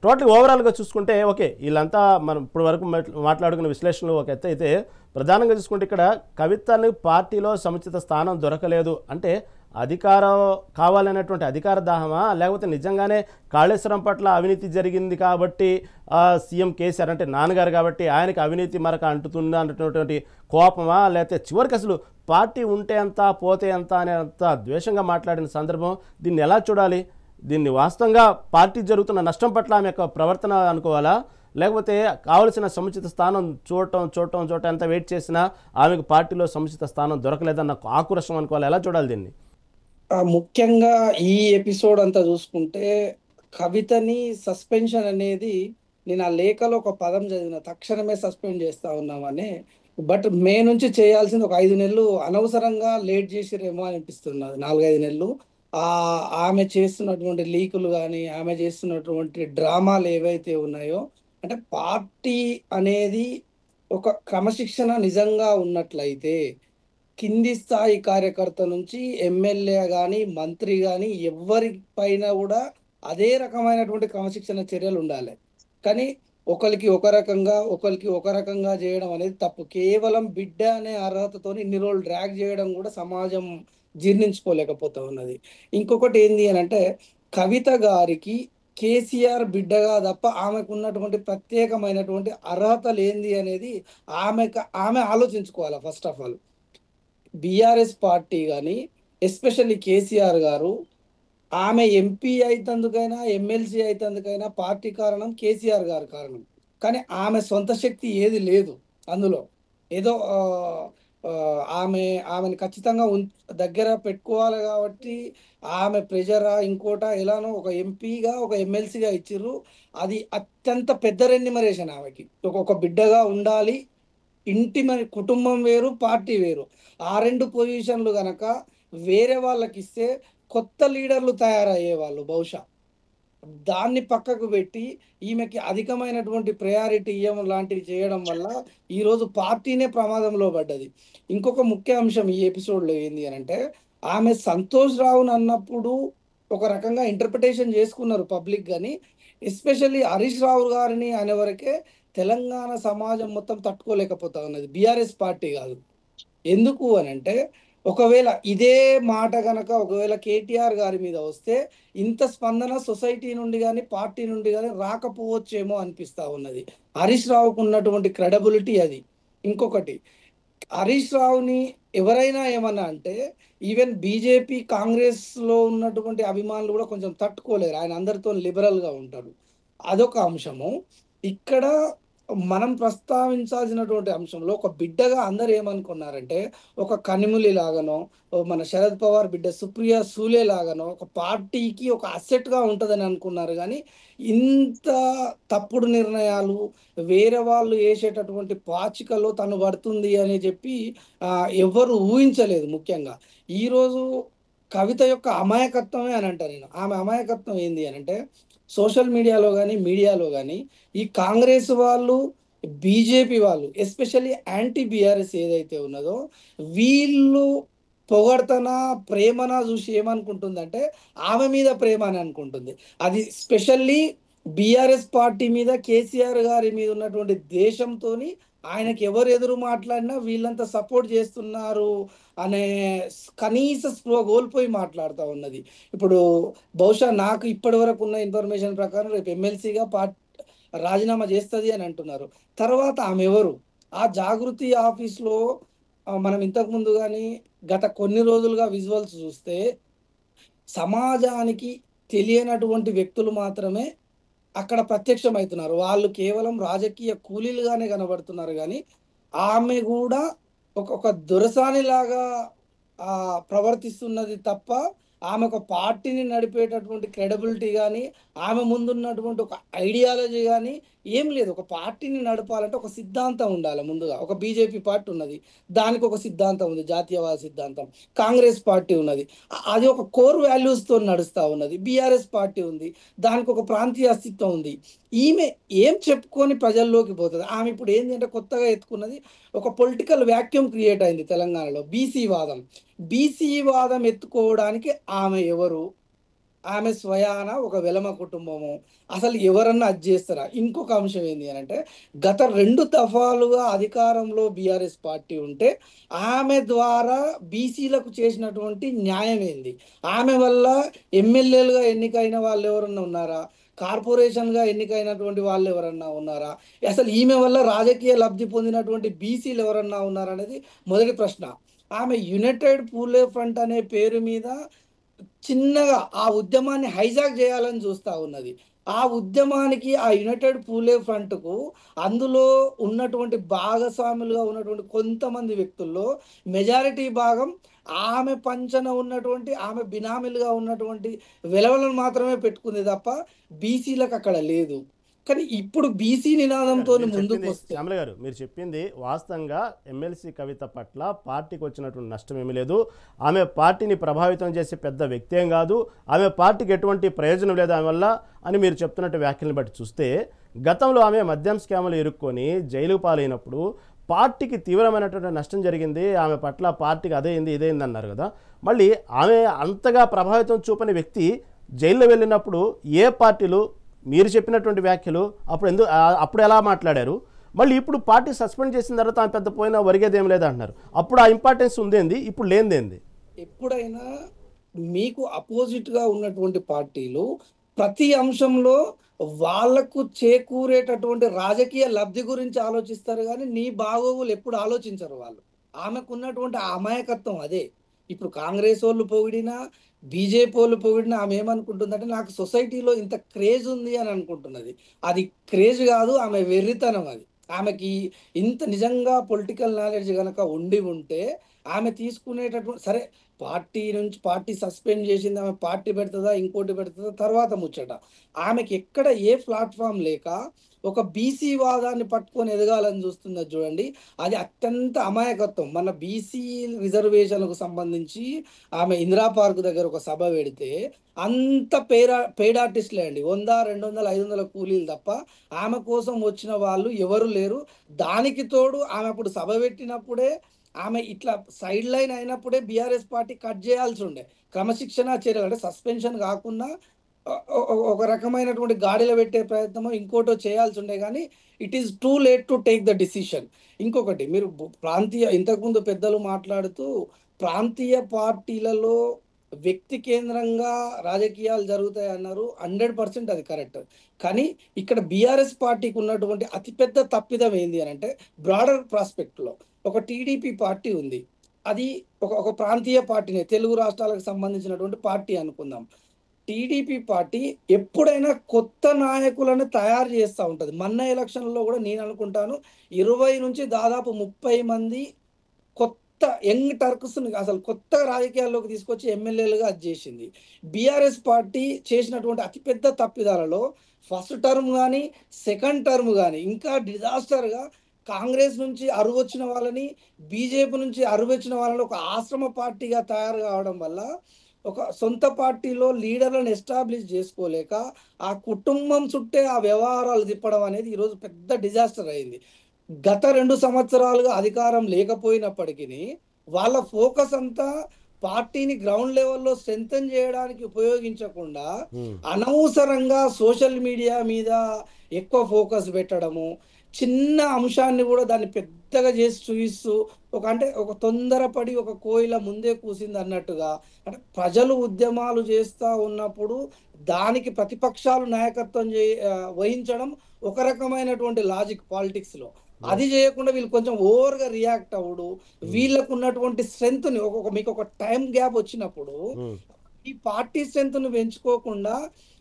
టోటల్ ఓవరాల్గా చూసుకుంటే ఓకే, వీళ్ళంతా మనం ఇప్పుడు వరకు మాట్లాడుకున్న విశ్లేషణలు ఒక ఎత్తు అయితే, ప్రధానంగా చూసుకుంటే ఇక్కడ కవితను పార్టీలో సముచిత స్థానం దొరకలేదు అంటే అధికారం కావాలనేటువంటి అధికార దాహమా, లేకపోతే నిజంగానే కాళేశ్వరం పట్ల అవినీతి జరిగింది కాబట్టి సీఎం కేసీఆర్ అంటే నాన్నగారు కాబట్టి ఆయనకి అవినీతి మరక అంటుతుందా అన్నటువంటి కోపమా, లేకపోతే చివరికి అసలు పార్టీ ఉంటే ఎంత పోతే ఎంత అనేంత ద్వేషంగా మాట్లాడిన సందర్భం, దీన్ని ఎలా చూడాలి? దీన్ని వాస్తవంగా పార్టీ జరుగుతున్న నష్టం పట్ల ఆమె యొక్క ప్రవర్తన అనుకోవాలా, లేకపోతే కావలసిన సముచిత స్థానం చూడటం ఎంత వెయిట్ చేసినా ఆమెకు పార్టీలో సముచిత స్థానం దొరకలేదన్న ఆక్రోశం అనుకోవాలి, ఎలా చూడాలి దీన్ని? ముఖ్యంగా ఈ ఎపిసోడ్ అంతా చూసుకుంటే కవితని సస్పెన్షన్ అనేది, నేను ఆ లేఖలో ఒక పదం చదివిన, తక్షణమే సస్పెండ్ చేస్తా ఉన్నామని. బట్ మే నుంచి చేయాల్సింది ఒక 5 నెలలు అనవసరంగా లేట్ చేసిరేమో అనిపిస్తున్నది. 4-5 నెలలు ఆమె చేస్తున్నటువంటి లీకులు కానీ, ఆమె చేస్తున్నటువంటి డ్రామాలు ఏవైతే ఉన్నాయో, అంటే పార్టీ అనేది ఒక క్రమశిక్షణ నిజంగా ఉన్నట్లయితే కింది స్థాయి కార్యకర్త నుంచి ఎమ్మెల్యే కానీ, మంత్రి కానీ, ఎవరిపైన కూడా అదే రకమైనటువంటి క్రమశిక్షణ చర్యలు ఉండాలి. కానీ ఒకరికి ఒక రకంగా చేయడం అనేది తప్పు. కేవలం బిడ్డ అనే అర్హతతో ఇన్ని రోజులు డ్రాగ్ చేయడం కూడా సమాజం జీర్ణించుకోలేకపోతా ఉన్నది. ఇంకొకటి ఏంది అని అంటే, కవిత గారికి కేసీఆర్ బిడ్డగా తప్ప ఆమెకు ఉన్నటువంటి ప్రత్యేకమైనటువంటి అర్హతలు ఏంది అనేది ఆమె ఆలోచించుకోవాలి. First of all BRS party కానీ, ఎస్పెషల్లీ కేసీఆర్ గారు, ఆమె ఎంపీ అయితందుకైనా ఎమ్మెల్సీ అయితందుకైనా పార్టీ కారణం కేసీఆర్ గారు కారణం. కానీ ఆమె సొంత శక్తి ఏది లేదు అందులో. ఏదో ఆమెను ఖచ్చితంగా దగ్గర పెట్టుకోవాలి కాబట్టి ఆమె ప్రెజరా ఇంకోట ఎలానో ఒక ఎంపీగా ఒక ఎమ్మెల్సీగా ఇచ్చిర్రు. అది అత్యంత పెద్ద రెన్యుమరేషన్ ఆమెకి. ఒక బిడ్డగా ఉండాలి, ఇంటి కుటుంబం వేరు, పార్టీ వేరు. ఆ 2 పొజిషన్లు గనక వేరే వాళ్ళకి ఇస్తే కొత్త లీడర్లు తయారయ్యే వాళ్ళు బహుశా. దాన్ని పక్కకు పెట్టి ఈమెకి అధికమైనటువంటి ప్రయారిటీ ఇవ్వడం లాంటివి చేయడం వల్ల ఈరోజు పార్టీనే ప్రమాదంలో పడ్డది. ఇంకొక ముఖ్య అంశం ఈ ఎపిసోడ్లో ఏంది అని అంటే, ఆమె సంతోష్ రావుని అన్నప్పుడు ఒక రకంగా ఇంటర్ప్రిటేషన్ చేసుకున్నారు పబ్లిక్, కానీ ఎస్పెషల్లీ హరీష్ రావు గారిని అనే వరకే తెలంగాణ సమాజం మొత్తం తట్టుకోలేకపోతా ఉన్నది, బీఆర్ఎస్ పార్టీ కాదు. ఎందుకు అని అంటే, ఒకవేళ ఇదే మాట గనక ఒకవేళ కేటీఆర్ గారి మీద వస్తే ఇంత స్పందన సొసైటీ నుండి కానీ పార్టీ నుండి కానీ రాకపోవచ్చేమో అనిపిస్తా ఉన్నది. హరీష్ రావుకు ఉన్నటువంటి క్రెడిబిలిటీ అది. ఇంకొకటి, హరీష్ రావుని ఎవరైనా ఏమన్నా అంటే ఈవెన్ బీజేపీ కాంగ్రెస్ లో ఉన్నటువంటి అభిమానులు కూడా కొంచెం తట్టుకోలేరు, ఆయన అందరితో లిబరల్ గా ఉంటారు. అదొక అంశము. ఇక్కడ మనం ప్రస్తావించాల్సినటువంటి అంశంలో ఒక బిడ్డగా అందరూ ఏమనుకున్నారంటే, ఒక కనిములి లాగానో, మన శరద్ పవార్ బిడ్డ సుప్రియ సూలే లాగానో, ఒక పార్టీకి ఒక అసెట్‌గా ఉంటదని అనుకున్నారు గానీ, ఇంత తప్పుడు నిర్ణయాలు, వేరే వాళ్ళు ఏసేటటువంటి పాచికలో తను పడుతుంది అని చెప్పి ఎవ్వరు ఊహించలేదు ముఖ్యంగా. ఈరోజు కవిత యొక్క అమాయకత్వమే అని అంటా నేను. ఆమె అమాయకత్వం ఏంది అనంటే, సోషల్ మీడియాలో గానీ, మీడియాలో గానీ ఈ కాంగ్రెస్ వాళ్ళు, బీజేపీ వాళ్ళు ఎస్పెషల్లీ యాంటీ బీఆర్ఎస్ ఏదైతే ఉన్నదో, వీళ్ళు పొగడ్తనా, ప్రేమనా చూసి ఏమనుకుంటుందంటే, ఆమె మీద ప్రేమ అని అనుకుంటుంది. అది స్పెషల్లీ బీఆర్ఎస్ పార్టీ మీద, కేసీఆర్ గారి మీద ఉన్నటువంటి ద్వేషంతోని ఆయనకి ఎవరు ఎదురు మాట్లాడినా వీళ్ళంతా సపోర్ట్ చేస్తున్నారు అనే కనీస స్పృహ కోల్పోయి మాట్లాడుతా ఉన్నది. ఇప్పుడు బహుశా నాకు ఇప్పటివరకు ఉన్న ఇన్ఫర్మేషన్ ప్రకారం రేపు ఎమ్మెల్సీగా రాజీనామా చేస్తది అని అంటున్నారు. తర్వాత ఆమె ఎవరు? ఆ జాగృతి ఆఫీస్‌లో మనం ఇంతకుముందు గాని గత కొన్ని రోజులుగా విజువల్స్ చూస్తే సమాజానికి తెలియనటువంటి వ్యక్తులు మాత్రమే అక్కడ ప్రత్యక్షమైతున్నారు. వాళ్ళు కేవలం రాజకీయ కూలీలుగానే కనబడుతున్నారు గానీ, ఆమె గూడా ఒక దొరసానిలాగా ప్రవర్తిస్తున్నది తప్ప, ఆమె ఒక పార్టీని నడిపేటటువంటి క్రెడిబిలిటీ గానీ, ఆమె ముందున్నటువంటి ఒక ఐడియాలజీ గానీ ఏం లేదు. ఒక పార్టీని నడపాలంటే ఒక సిద్ధాంతం ఉండాలి ముందుగా. ఒక బీజేపీ పార్టీ ఉన్నది. దానికి ఒక సిద్ధాంతం ఉంది. జాతీయవాద సిద్ధాంతం. కాంగ్రెస్ పార్టీ ఉన్నది. అది ఒక కోర్ వాల్యూస్‌తోని నడుస్తా ఉన్నది. బీఆర్ఎస్ పార్టీ ఉంది. దానికి ఒక ప్రాంతీయ అస్తిత్వం ఉంది. ఈమె ఏం చెప్పుకొని ప్రజల్లోకి పోతది? ఆమె ఇప్పుడు ఏందంటే కొత్తగా ఎత్తుకున్నది ఒక పొలిటికల్ వాక్యూమ్ క్రియేట్ అయింది తెలంగాణలో. బీసీ వాదం. బీసీ వాదం ఎత్తుకోవడానికి ఆమె ఎవరు? ఆమె స్వయాన ఒక వెలమ కుటుంబము. అసలు ఎవరన్నా అది చేస్తారా? ఇంకొక అంశం ఏంది అనంటే, గత 2 దఫాలుగా అధికారంలో బీఆర్ఎస్ పార్టీ ఉంటే, ఆమె ద్వారా బీసీలకు చేసినటువంటి న్యాయం ఏంది? ఆమె వల్ల ఎమ్మెల్యేలుగా ఎన్నికైన వాళ్ళు ఎవరన్నా ఉన్నారా? కార్పొరేషన్‌గా ఎన్నికైనటువంటి వాళ్ళు ఎవరన్నా ఉన్నారా? అసలు ఈమె వల్ల రాజకీయ లబ్ధి పొందినటువంటి బీసీలు ఎవరన్నా ఉన్నారా? అనేది మొదటి ప్రశ్న. ఆమె యునైటెడ్ పూలే ఫ్రంట్ అనే పేరు మీద చిన్నగా ఆ ఉద్యమాన్ని హైజాక్ చేయాలని చూస్తా ఉన్నది. ఆ ఉద్యమానికి ఆ యునైటెడ్ పూలే ఫ్రంట్‌కు అందులో ఉన్నటువంటి భాగస్వాములుగా ఉన్నటువంటి కొంతమంది వ్యక్తుల్లో మెజారిటీ భాగం ఆమె పంచన ఉన్నటువంటి, ఆమె బినామీలుగా ఉన్నటువంటి వెలవలను మాత్రమే పెట్టుకుంది తప్ప బీసీలకు అక్కడ లేదు. కానీ ఇప్పుడు బీసీ నినాదంతోని ముందుకొస్తే శ్యామల గారు మీరు చెప్పింది వాస్తవంగా ఎమ్మెల్సీ కవిత పట్ల పార్టీకి వచ్చినటువంటి నష్టం ఏమీ లేదు. ఆమె పార్టీని ప్రభావితం చేసే పెద్ద వ్యక్తి ఏం కాదు. ఆమె పార్టీకి ఎటువంటి ప్రయోజనం లేదు ఆమె వల్ల అని మీరు చెప్తున్నట్టు వ్యాఖ్యలను బట్టి చూస్తే, గతంలో ఆమె మద్యం స్కాములు ఇరుక్కొని జైలు పాలైనప్పుడు పార్టీకి తీవ్రమైనటువంటి నష్టం జరిగింది. ఆమె పట్ల పార్టీకి అదేంది ఇదేంది అన్నారు కదా. మళ్ళీ ఆమె అంతగా ప్రభావితం చూపని వ్యక్తి జైల్లో వెళ్ళినప్పుడు ఏ పార్టీలు మీరు చెప్పినటువంటి వ్యాఖ్యలు అప్పుడు ఎలా మాట్లాడారు? మళ్ళీ ఇప్పుడు పార్టీ సస్పెండ్ చేసిన తర్వాత ఆమె పెద్ద పోయినా ఒరిగేదేం లేదు అంటున్నారు. అప్పుడు ఆ ఇంపార్టెన్స్ ఉందేంది, ఇప్పుడు లేనిదేంది? ఎప్పుడైనా మీకు అపోజిట్‌గా ఉన్నటువంటి పార్టీలు ప్రతి అంశంలో వాళ్ళకు చేకూరేటటువంటి రాజకీయ లబ్ధి గురించి ఆలోచిస్తారు గానీ, నీ బాగోగులు ఎప్పుడు ఆలోచించరు వాళ్ళు. ఆమెకున్నటువంటి ఆ అమాయకత్వం అదే. ఇప్పుడు కాంగ్రెసోళ్ళు పొగిడినా, బీజేపీవోళ్ళు పొగిడినా ఆమె ఏమనుకుంటుందంటే, నాకు సొసైటీలో ఇంత క్రేజ్ ఉంది అని అనుకుంటున్నది. అది క్రేజ్ గాదు, ఆమె వెర్రితనం అది. ఆమెకి ఇంత నిజంగా పొలిటికల్ నాలెడ్జ్ గనక ఉండి ఉంటే, ఆమె తీసుకునేటటువంటి సరే పార్టీ సస్పెండ్ చేసింది. ఆమె పార్టీ పెడతదా? ఇంకోటి పెడతదా? తర్వాత ముచ్చట. ఆమెకి ఎక్కడ ఏ ప్లాట్‌ఫార్మ్ లేక ఒక బీసీ వాదాన్ని పట్టుకొని ఎదగాలని చూస్తున్నది చూడండి. అది అత్యంత అమాయకత్వం. మన బీసీ రిజర్వేషన్‌లకు సంబంధించి ఆమె ఇందిరా పార్క్ దగ్గర ఒక సభ పెడితే అంత పెయిడ్ ఆర్టిస్ట్‌లే అండి. 100, 200, 500 కూలీలు తప్ప ఆమె కోసం వచ్చిన వాళ్ళు ఎవరు లేరు. దానికి తోడు ఆమె అప్పుడు సభ పెట్టినప్పుడే ఆమె ఇట్లా సైడ్ లైన్ అయినప్పుడే బీఆర్ఎస్ పార్టీ కట్ చేయాల్సి ఉండే. క్రమశిక్షణా చర్యలు అంటే సస్పెన్షన్ కాకుండా ఒక రకమైనటువంటి గాడిలో పెట్టే ప్రయత్నమో ఇంకోటో చేయాల్సి ఉండే కానీ it is too late to take the decision. ఇంకొకటి మీరు ఇంతకుముందు పెద్దలు మాట్లాడుతూ ప్రాంతీయ పార్టీలలో వ్యక్తి కేంద్రంగా రాజకీయాలు జరుగుతాయి అన్నారు. 100% అది కరెక్ట్. కానీ ఇక్కడ బీఆర్ఎస్ పార్టీకి ఉన్నటువంటి అతిపెద్ద తప్పిదం ఏంది అని అంటే, బ్రాడర్ ప్రాస్పెక్ట్లో ఒక టీడీపీ పార్టీ ఉంది. అది ఒక ప్రాంతీయ పార్టీనే, తెలుగు రాష్ట్రాలకు సంబంధించినటువంటి పార్టీ అనుకుందాం. టీడీపీ పార్టీ ఎప్పుడైనా కొత్త నాయకులను తయారు చేస్తూ ఉంటుంది. మొన్న ఎలక్షన్లో కూడా నేను అనుకుంటాను 20 నుంచి దాదాపు 30 మంది కొత్త యంగ్ టర్క్స్ అసలు కొత్త రాజకీయాల్లోకి తీసుకొచ్చి ఎమ్మెల్యేలుగా అది చేసింది. బీఆర్ఎస్ పార్టీ చేసినటువంటి అతిపెద్ద తప్పిదాలలో ఫస్ట్ టర్మ్ కానీ సెకండ్ టర్మ్ కానీ ఇంకా డిజాస్టర్గా కాంగ్రెస్ నుంచి అరువు వచ్చిన వాళ్ళని, బీజేపీ నుంచి అరువు వచ్చిన వాళ్ళని ఒక ఆశ్రమ పార్టీగా తయారు కావడం వల్ల ఒక సొంత పార్టీలో లీడర్లను ఎస్టాబ్లిష్ చేసుకోలేక ఆ కుటుంబం చుట్టే ఆ వ్యవహారాలు తిప్పడం అనేది ఈరోజు పెద్ద డిజాస్టర్ అయింది. గత 2 సంవత్సరాలుగా అధికారం లేకపోయినప్పటికీ వాళ్ళ ఫోకస్ అంతా పార్టీని గ్రౌండ్ లెవెల్లో స్ట్రెంథెన్ చేయడానికి ఉపయోగించకుండా అనవసరంగా సోషల్ మీడియా మీద ఎక్కువ ఫోకస్ పెట్టడము, చిన్న అంశాన్ని కూడా దాన్ని పెద్దగా చేసి చూపిస్తూ ఒక తొందరపడి ఒక కోయిల ముందే కూసింది అన్నట్టుగా, అంటే ప్రజలు ఉద్యమాలు చేస్తూ ఉన్నప్పుడు దానికి ప్రతిపక్షాలు నాయకత్వం వహించడం ఒక రకమైనటువంటి లాజిక్ పాలిటిక్స్లో. అది చేయకుండా వీళ్ళు కొంచెం ఓవర్గా రియాక్ట్ అవ్వడు, వీళ్ళకు ఉన్నటువంటి స్ట్రెంగ్త్ని మీకు ఒక టైం గ్యాప్ వచ్చినప్పుడు ఈ పార్టీ స్ట్రెంగ్త్ను పెంచుకోకుండా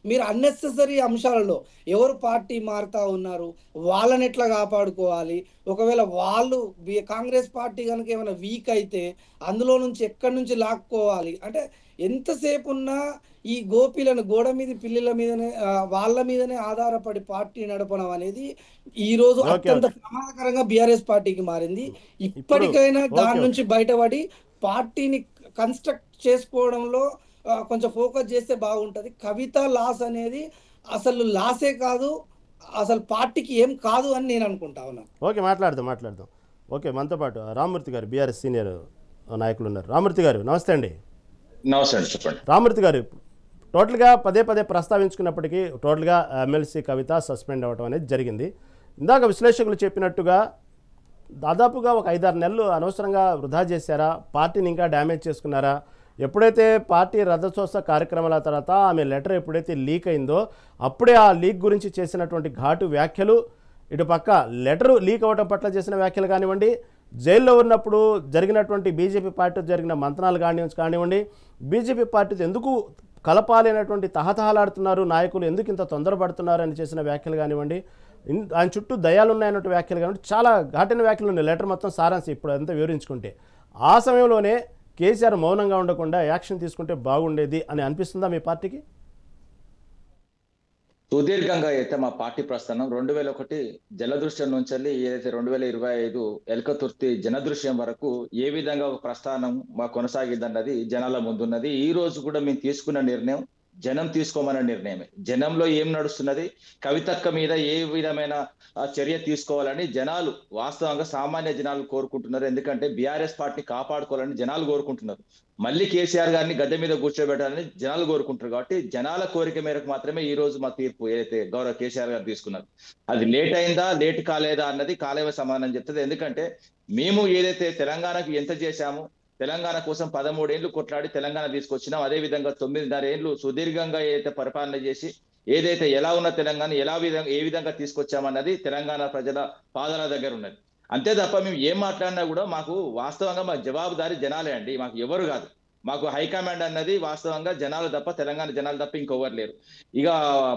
మీరు అన్నెసెసరీ అంశాలలో ఎవరు పార్టీ మారుతా ఉన్నారు, వాళ్ళని ఎట్లా కాపాడుకోవాలి, ఒకవేళ వాళ్ళు కాంగ్రెస్ పార్టీ కనుక ఏమైనా వీక్ అయితే అందులో నుంచి ఎక్కడి నుంచి లాక్కోవాలి, అంటే ఎంతసేపు ఉన్నా ఈ గోపీలను గోడ మీద పిల్లల మీదనే వాళ్ళ మీదనే ఆధారపడి పార్టీ నడపడం అనేది ఈ రోజు అత్యంత ప్రమాదకరంగా బీఆర్ఎస్ పార్టీకి మారింది. ఇప్పటికైనా దాని నుంచి బయటపడి పార్టీని కన్స్ట్రక్ట్ చేసుకోవడంలో కొంచెం ఫోకస్ చేస్తే బాగుంటుంది. కవిత లాస్ అనేది అసలు లాసే కాదు, అసలు పార్టీకి ఏం కాదు అని నేను అనుకుంటా ఉన్నాను. ఓకే, మాట్లాడదాం. ఓకే, మనతో పాటు రామ్మూర్తి గారు, బీఆర్ఎస్ సీనియర్ నాయకులు ఉన్నారు. రామ్మూర్తి గారు నమస్తే అండి. నమస్తే అండి, చెప్పండి. రామ్మూర్తి గారు, టోటల్గా పదే ప్రస్తావించుకున్నప్పటికీ టోటల్గా ఎమ్మెల్సీ కవిత సస్పెండ్ అవ్వడం అనేది జరిగింది. ఇందాక విశ్లేషకులు చెప్పినట్టుగా దాదాపుగా ఒక 5-6 నెలలు అనవసరంగా వృధా చేశారా, పార్టీని ఇంకా డ్యామేజ్ చేసుకున్నారా? ఎప్పుడైతే పార్టీ రథోత్సవ కార్యక్రమాల తర్వాత ఆమె లెటర్ ఎప్పుడైతే లీక్ అయిందో అప్పుడే ఆ లీక్ గురించి చేసినటువంటి ఘాటు వ్యాఖ్యలు, ఇటు పక్క లెటరు లీక్ అవ్వడం పట్ల చేసిన వ్యాఖ్యలు కానివ్వండి, జైల్లో ఉన్నప్పుడు జరిగినటువంటి బీజేపీ పార్టీతో జరిగిన మంతనాలు కానివ్వండి, బీజేపీ పార్టీతో ఎందుకు కలపాలి అనేటువంటి తహతహలాడుతున్నారు నాయకులు, ఎందుకు ఇంత తొందరపడుతున్నారు అని చేసిన వ్యాఖ్యలు కానివ్వండి, ఆయన చుట్టూ దయాలున్నాయన్నట్టు వ్యాఖ్యలు కానివ్వండి, చాలా ఘాటైన వ్యాఖ్యలు ఉన్నాయి. లెటర్ మొత్తం సారాంశం ఇప్పుడు అంతా వివరించుకుంటే ఆ సమయంలోనే కేసీఆర్ మౌనంగా ఉండకుండా యాక్షన్ తీసుకుంటే బాగుండేది అని అనిపిస్తుందా మీ పార్టీకి? సుదీర్ఘంగా అయితే మా పార్టీ ప్రస్థానం 2001 జలదృశ్యం నుంచి ఏదైతే 2025 ఎలకతుర్తి జనదృశ్యం వరకు ఏ విధంగా ఒక ప్రస్థానం మా కొనసాగిద్దన్నది జనాల ముందున్నది. ఈ రోజు కూడా మేము తీసుకున్న నిర్ణయం జనం తీసుకోమన్న నిర్ణయమే. జనంలో ఏం నడుస్తున్నది, కవితక్క మీద ఏ విధమైన చర్య తీసుకోవాలని జనాలు వాస్తవంగా సామాన్య జనాలు కోరుకుంటున్నారు. ఎందుకంటే బీఆర్ఎస్ పార్టీ కాపాడుకోవాలని జనాలు కోరుకుంటున్నారు. మళ్ళీ కేసీఆర్ గారిని గద్దె మీద కూర్చోబెట్టాలని జనాలు కోరుకుంటారు. కాబట్టి జనాల కోరిక మేరకు మాత్రమే ఈ రోజు మా తీర్పు ఏదైతే గౌరవ కేసీఆర్ గారు తీసుకున్నారు, అది లేట్ అయిందా లేట్ కాలేదా అన్నది కాలేవ సమాధానం చెప్తుంది. ఎందుకంటే మేము ఏదైతే తెలంగాణకు ఎంత చేశామో, తెలంగాణ కోసం 13 ఏళ్లు కొట్లాడి తెలంగాణ తీసుకొచ్చినాం. అదే విధంగా 9.5 ఏళ్లు సుదీర్ఘంగా ఏదైతే పరిపాలన చేసి ఏదైతే ఎలా ఉన్న తెలంగాణ ఏ విధంగా తీసుకొచ్చామన్నది తెలంగాణ ప్రజల పాదాల దగ్గర ఉన్నది. అంతే తప్ప మేము ఏం మాట్లాడినా కూడా మాకు వాస్తవంగా మా జవాబుదారి జనాలే అండి, మాకు ఎవరు కాదు. మాకు హైకమాండ్ అన్నది వాస్తవంగా జనాలు తప్ప, తెలంగాణ జనాలు తప్ప ఇంకొవరు లేరు. ఇక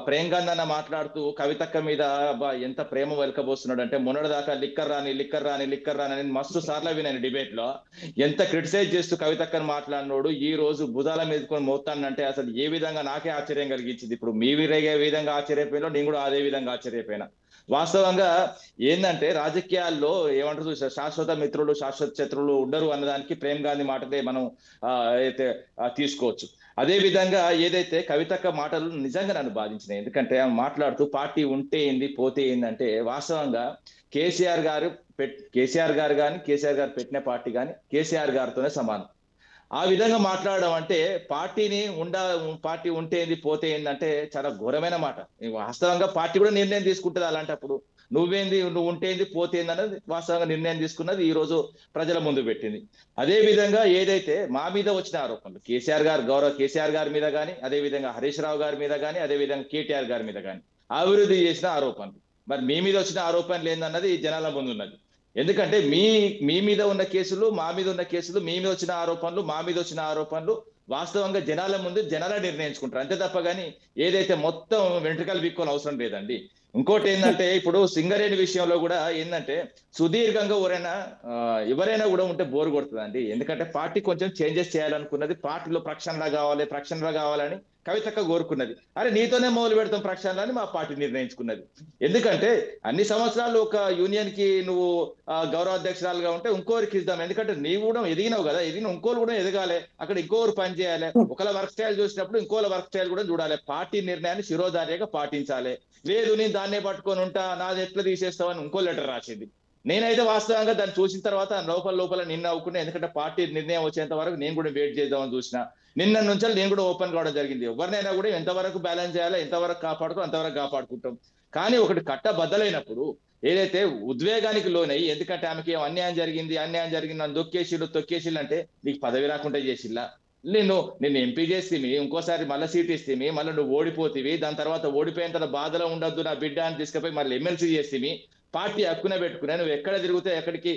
ప్రేమ్ గాంధీ అన్న మాట్లాడుతూ కవితక్క మీద ఎంత ప్రేమ వెలకబోస్తున్నాడు అంటే, మొన్నటిదాకా లిక్కర్ రాని అని మస్తు సార్లు విన్నాను డిబేట్ లో. ఎంత క్రిటిసైజ్ చేస్తూ కవితక్కని మాట్లాడినోడు ఈ రోజు భుజాల మీదకొని మోస్తానంటే అసలు ఏ విధంగా నాకే ఆశ్చర్యం కలిగించింది. ఇప్పుడు మీ ఏ విధంగా ఆశ్చర్యపోయినా నేను కూడా అదే విధంగా ఆశ్చర్యపోయినా. వాస్తవంగా ఏంటంటే రాజకీయాల్లో ఏమంటారు, శాశ్వత మిత్రులు శాశ్వత శత్రువులు ఉండరు అన్నదానికి ప్రేమ్ గాంధీ మాటలే మనం అయితే తీసుకోవచ్చు. అదే విధంగా ఏదైతే కవితక్క మాటలు నిజంగా నన్ను బాధించినాయి. ఎందుకంటే ఆమె మాట్లాడుతూ పార్టీ ఉంటే ఏంది పోతే ఏందంటే, వాస్తవంగా కేసీఆర్ గారు కానీ కేసీఆర్ గారు పెట్టిన పార్టీ కానీ కేసీఆర్ గారితోనే సమానం. ఆ విధంగా మాట్లాడడం అంటే పార్టీ ఉంటే ఏంది పోతే ఏందంటే చాలా ఘోరమైన మాట. వాస్తవంగా పార్టీ కూడా నిర్ణయం తీసుకుంటుంది. అలాంటప్పుడు నువ్వు ఉంటేంది పోతేంది అనేది వాస్తవంగా నిర్ణయం తీసుకున్నది ఈ రోజు ప్రజల ముందు పెట్టింది. అదే విధంగా ఏదైతే మా మీద వచ్చిన ఆరోపణలు గౌరవ కేసీఆర్ గారి మీద కానీ, అదే విధంగా హరీష్ రావు గారి మీద కానీ, అదే విధంగా కేటీఆర్ గారి మీద కానీ అభివృద్ధి చేసిన ఆరోపణలు, మరి మీ మీద వచ్చిన ఆరోపణలు ఏందన్నది జనాల ముందు ఉన్నది. ఎందుకంటే మీ మీద ఉన్న కేసులు మా మీద ఉన్న కేసులు, మీ మీద వచ్చిన ఆరోపణలు మా మీద వచ్చిన ఆరోపణలు వాస్తవంగా జనాల ముందు జనాలే నిర్ణయించుకుంటారు అంతే తప్ప కానీ ఏదైతే మొత్తం వెంట్రుకలు బిక్కోని అవసరం లేదండి. ఇంకోటి ఏంటంటే ఇప్పుడు సింగరేణి విషయంలో కూడా ఏంటంటే సుదీర్ఘంగా ఎవరైనా కూడా ఉంటే బోర్ కొడుతుందండి. ఎందుకంటే పార్టీ కొంచెం చేంజెస్ చేయాలనుకున్నది, పార్టీలో ప్రక్షాళన కావాలని కవితక్క కోరుకున్నది. అరే నీతోనే మొదలు పెడతాం ప్రక్షాళన అని మా పార్టీ నిర్ణయించుకున్నది. ఎందుకంటే అన్ని సంవత్సరాలు ఒక యూనియన్ కి నువ్వు గౌరవ అధ్యక్షురాలుగా ఉంటే ఇంకోరికి ఇద్దాం, ఎందుకంటే నీవు కూడా ఎదిగినావు కదా, ఎదిగిన ఇంకోరు కూడా ఎదగాలి, అక్కడ ఇంకోరు పని చేయాలి, ఒకళ్ళ వర్క్ స్టైల్ చూసినప్పుడు ఇంకోళ్ళ వర్క్ స్టైల్ కూడా చూడాలి, పార్టీ నిర్ణయాన్ని శిరోధార్యంగా పాటించాలి. లేదు నేను దాన్నే పట్టుకొని ఉంటా, నాది ఎట్లా తీసేస్తావని ఇంకో లెటర్ రాసింది. నేనైతే వాస్తవంగా దాన్ని చూసిన తర్వాత లోపల నిన్న అవ్వకుండా, ఎందుకంటే పార్టీ నిర్ణయం వచ్చేంత వరకు నేను కూడా వెయిట్ చేద్దామని చూసిన. నిన్న నుంచి నేను కూడా ఓపెన్ కావడం జరిగింది. ఎవరినైనా కూడా ఎంతవరకు బ్యాలెన్స్ చేయాలో, ఎంతవరకు కాపాడుకో అంతవరకు కాపాడుకుంటాం. కానీ ఒకటి కట్టబద్దలైనప్పుడు ఏదైతే ఉద్వేగానికి లోనై, ఎందుకంటే ఆమెకి అన్యాయం జరిగింది నన్ను తొక్కేసిళ్ళు అంటే నీకు పదవి రాకుండా చేసిల్లా, నిన్ను ఎంపీ చేస్తేమి, ఇంకోసారి మళ్ళీ సీట్ ఇస్తేమి, మళ్ళీ నువ్వు ఓడిపోతేవి, దాని తర్వాత ఓడిపోయిన తర్వాత బాధలో ఉండొద్దు నా బిడ్డ అని తీసుకుపోయి మళ్ళీ ఎమ్మెల్సీ చేస్తేమి, పార్టీ హక్కున పెట్టుకునే నువ్వు ఎక్కడ తిరిగితే ఎక్కడికి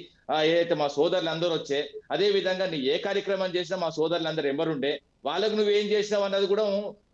ఏదైతే మా సోదరులు అందరూ వచ్చే, అదే విధంగా నీ ఏ కార్యక్రమం చేసినా మా సోదరులు అందరూ ఎవరుండే, వాళ్ళకు నువ్వేం చేసినావు అన్నది కూడా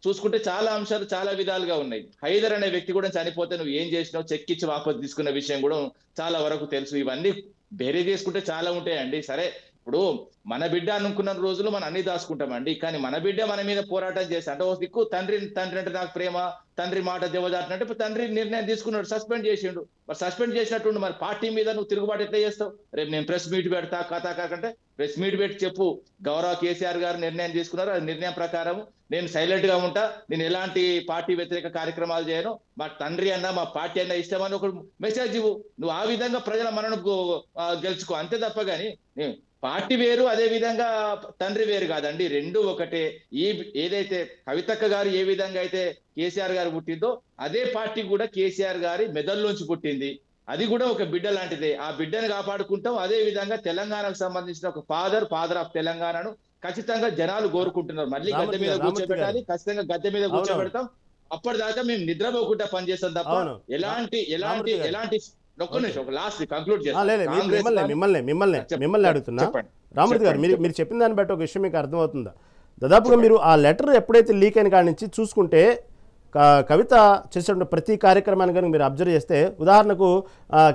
చూసుకుంటే చాలా అంశాలు చాలా విధాలుగా ఉన్నాయి. హైదర్ అనే వ్యక్తి కూడా చనిపోతే నువ్వు ఏం చేసినావు, చెక్కిచ్చి వాపసు తీసుకున్న విషయం కూడా చాలా వరకు తెలుసు. ఇవన్నీ బేరే చేసుకుంటే చాలా ఉంటాయండి. సరే ఇప్పుడు మన బిడ్డ అనుకున్న రోజులు మనం అన్ని దాచుకుంటామండి, కానీ మన బిడ్డ మన మీద పోరాటం చేసి అంటే ఓ దిక్కు తండ్రి అంటే నాకు ప్రేమ, తండ్రి మాట దేవదాటినట్టు ఇప్పుడు తండ్రి నిర్ణయం తీసుకున్నాడు, సస్పెండ్ చేసిండు. మరి సస్పెండ్ చేసినట్టు మరి పార్టీ మీద నువ్వు తిరుగుబాటు ఎట్లా చేస్తావు? రేపు నేను ప్రెస్ మీట్ పెడతా కథా కాకంటే ప్రెస్ మీట్ పెట్టి చెప్పు, గౌరవ కేసీఆర్ గారు నిర్ణయం తీసుకున్నారు, ఆ నిర్ణయం ప్రకారం నేను సైలెంట్ గా ఉంటా, నేను ఎలాంటి పార్టీ వ్యతిరేక కార్యక్రమాలు చేయను, మా తండ్రి అన్నా మా పార్టీ అన్నా ఇష్టమని ఒక మెసేజ్ ఇవ్వు. నువ్వు ఆ విధంగా ప్రజల మనను గెలుచుకో అంతే తప్ప కానీ పార్టీ వేరు అదే విధంగా తండ్రి వేరు కాదండి, రెండు ఒకటే. ఏదైతే కవితక్క గారు ఏ విధంగా అయితే కేసీఆర్ గారు పుట్టిందో అదే పార్టీ కూడా కేసీఆర్ గారి మెదల్లోంచి పుట్టింది, అది కూడా ఒక బిడ్డ లాంటిదే. ఆ బిడ్డను కాపాడుకుంటాం. అదే విధంగా తెలంగాణకు సంబంధించిన ఒక ఫాదర్ ఆఫ్ తెలంగాణను ఖచ్చితంగా జనాలు కోరుకుంటున్నారు. మళ్ళీ గద్దె మీద కూర్చోబెట్టాలి, ఖచ్చితంగా గద్దె మీద కూర్చోబెడతాం. అప్పటిదాకా మేము నిద్రపోకుండా పనిచేస్తాం తప్ప ఎలాంటి ఒక్క నిమిషం ఒక లాస్ట్ కంక్లూడ్ చేస్తాను. మిమ్మల్ని అడుగుతున్నా రామూర్తి గారు, మీరు చెప్పిన దాన్ని బట్టి ఒక విషయం మీకు అర్థమవుతుందా? దాదాపుగా మీరు ఆ లెటర్ ఎప్పుడైతే లీక్ అయిన కాడి నుంచి చూసుకుంటే కవిత చేసేటువంటి ప్రతి కార్యక్రమాన్ని కనుక మీరు అబ్జర్వ్ చేస్తే, ఉదాహరణకు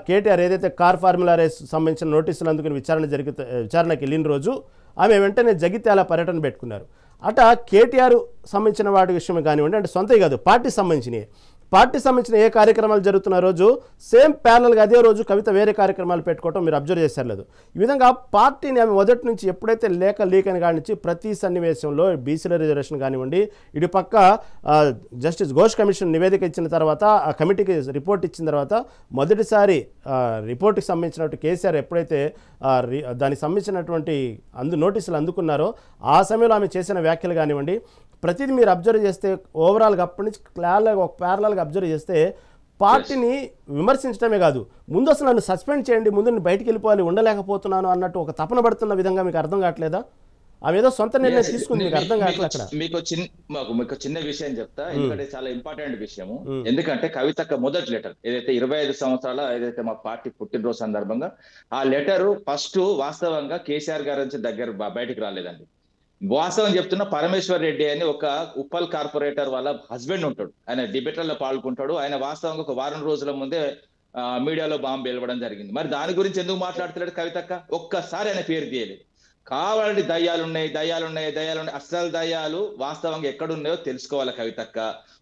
కేటీఆర్ ఏదైతే కార్ ఫార్ములా రేస్ సంబంధించిన నోటీసులు అందుకుని విచారణకి వెళ్ళిన రోజు ఆమె వెంటనే జగిత్యాల పర్యటన పెట్టుకున్నారు. అట కేటీఆర్ సంబంధించిన వాటి విషయమే కానివ్వండి, అంటే సొంతవి కాదు పార్టీకి సంబంధించిన ఏ కార్యక్రమాలు జరుగుతున్న రోజు సేమ్ ప్యానల్గా అదే రోజు కవిత వేరే కార్యక్రమాలు పెట్టుకోవటం మీరు అబ్జర్వ్ చేశారు లేదు? ఈ విధంగా పార్టీని ఆమె మొదటి నుంచి ఎప్పుడైతే లీక్ అయిన కాడి నుంచి ప్రతి సన్నివేశంలో బీసీల రిజర్వేషన్ కానివ్వండి, ఇటు పక్క జస్టిస్ ఘోష్ కమిషన్ నివేదిక ఇచ్చిన తర్వాత ఆ కమిటీకి రిపోర్ట్ ఇచ్చిన తర్వాత మొదటిసారి రిపోర్ట్కి సంబంధించినట్టు కేసీఆర్ ఎప్పుడైతే దానికి సంబంధించినటువంటి నోటీసులు అందుకున్నారో ఆ సమయంలో ఆమె చేసిన వ్యాఖ్యలు కానివ్వండి, ప్రతిదీ మీరు అబ్జర్వ్ చేస్తే ఓవరాల్గా అప్పటి నుంచి ప్యారలల్గా అబ్జర్వ్ చేస్తే పార్టీని విమర్శించడమే కాదు, ముందు అసలు నన్ను సస్పెండ్ చేయండి, ముందు నేను బయటికి వెళ్ళిపోవాలి, ఉండలేకపోతున్నాను అన్నట్టు ఒక తపన పడుతున్న విధంగా మీకు అర్థం కావట్లేదా? ఆమె ఏదో సొంత నిర్ణయం తీసుకుంది, మీకు అర్థం కావట్లేదు. అక్కడ మీకు చిన్న విషయం చెప్తా, ఎందుకంటే చాలా ఇంపార్టెంట్ విషయము. ఎందుకంటే కవితక్క మొదటి లెటర్ ఏదైతే 25 సంవత్సరాల ఏదైతే మా పార్టీ పుట్టినరోజు సందర్భంగా ఆ లెటర్ ఫస్ట్ వాస్తవంగా కేసీఆర్ గారి నుంచి బయటికి రాలేదండి. వాస్తవం చెప్తున్నా, పరమేశ్వర్ రెడ్డి అని ఒక ఉప్పల్ కార్పొరేటర్ వాళ్ళ హస్బెండ్ ఉంటాడు, ఆయన డిబేట్లలో పాల్గొంటాడు. ఆయన వాస్తవంగా ఒక వారం రోజుల ముందే మీడియాలో బాంబు వెలవడం జరిగింది. మరి దాని గురించి ఎందుకు మాట్లాడుతున్నాడు కవితక్క? ఒక్కసారి ఆయన పేరు తీయలేదు. కావాలంటే దయ్యాలున్నాయి, అసలు దయ్యాలు వాస్తవంగా ఎక్కడున్నాయో తెలుసుకోవాలి కవితక్క.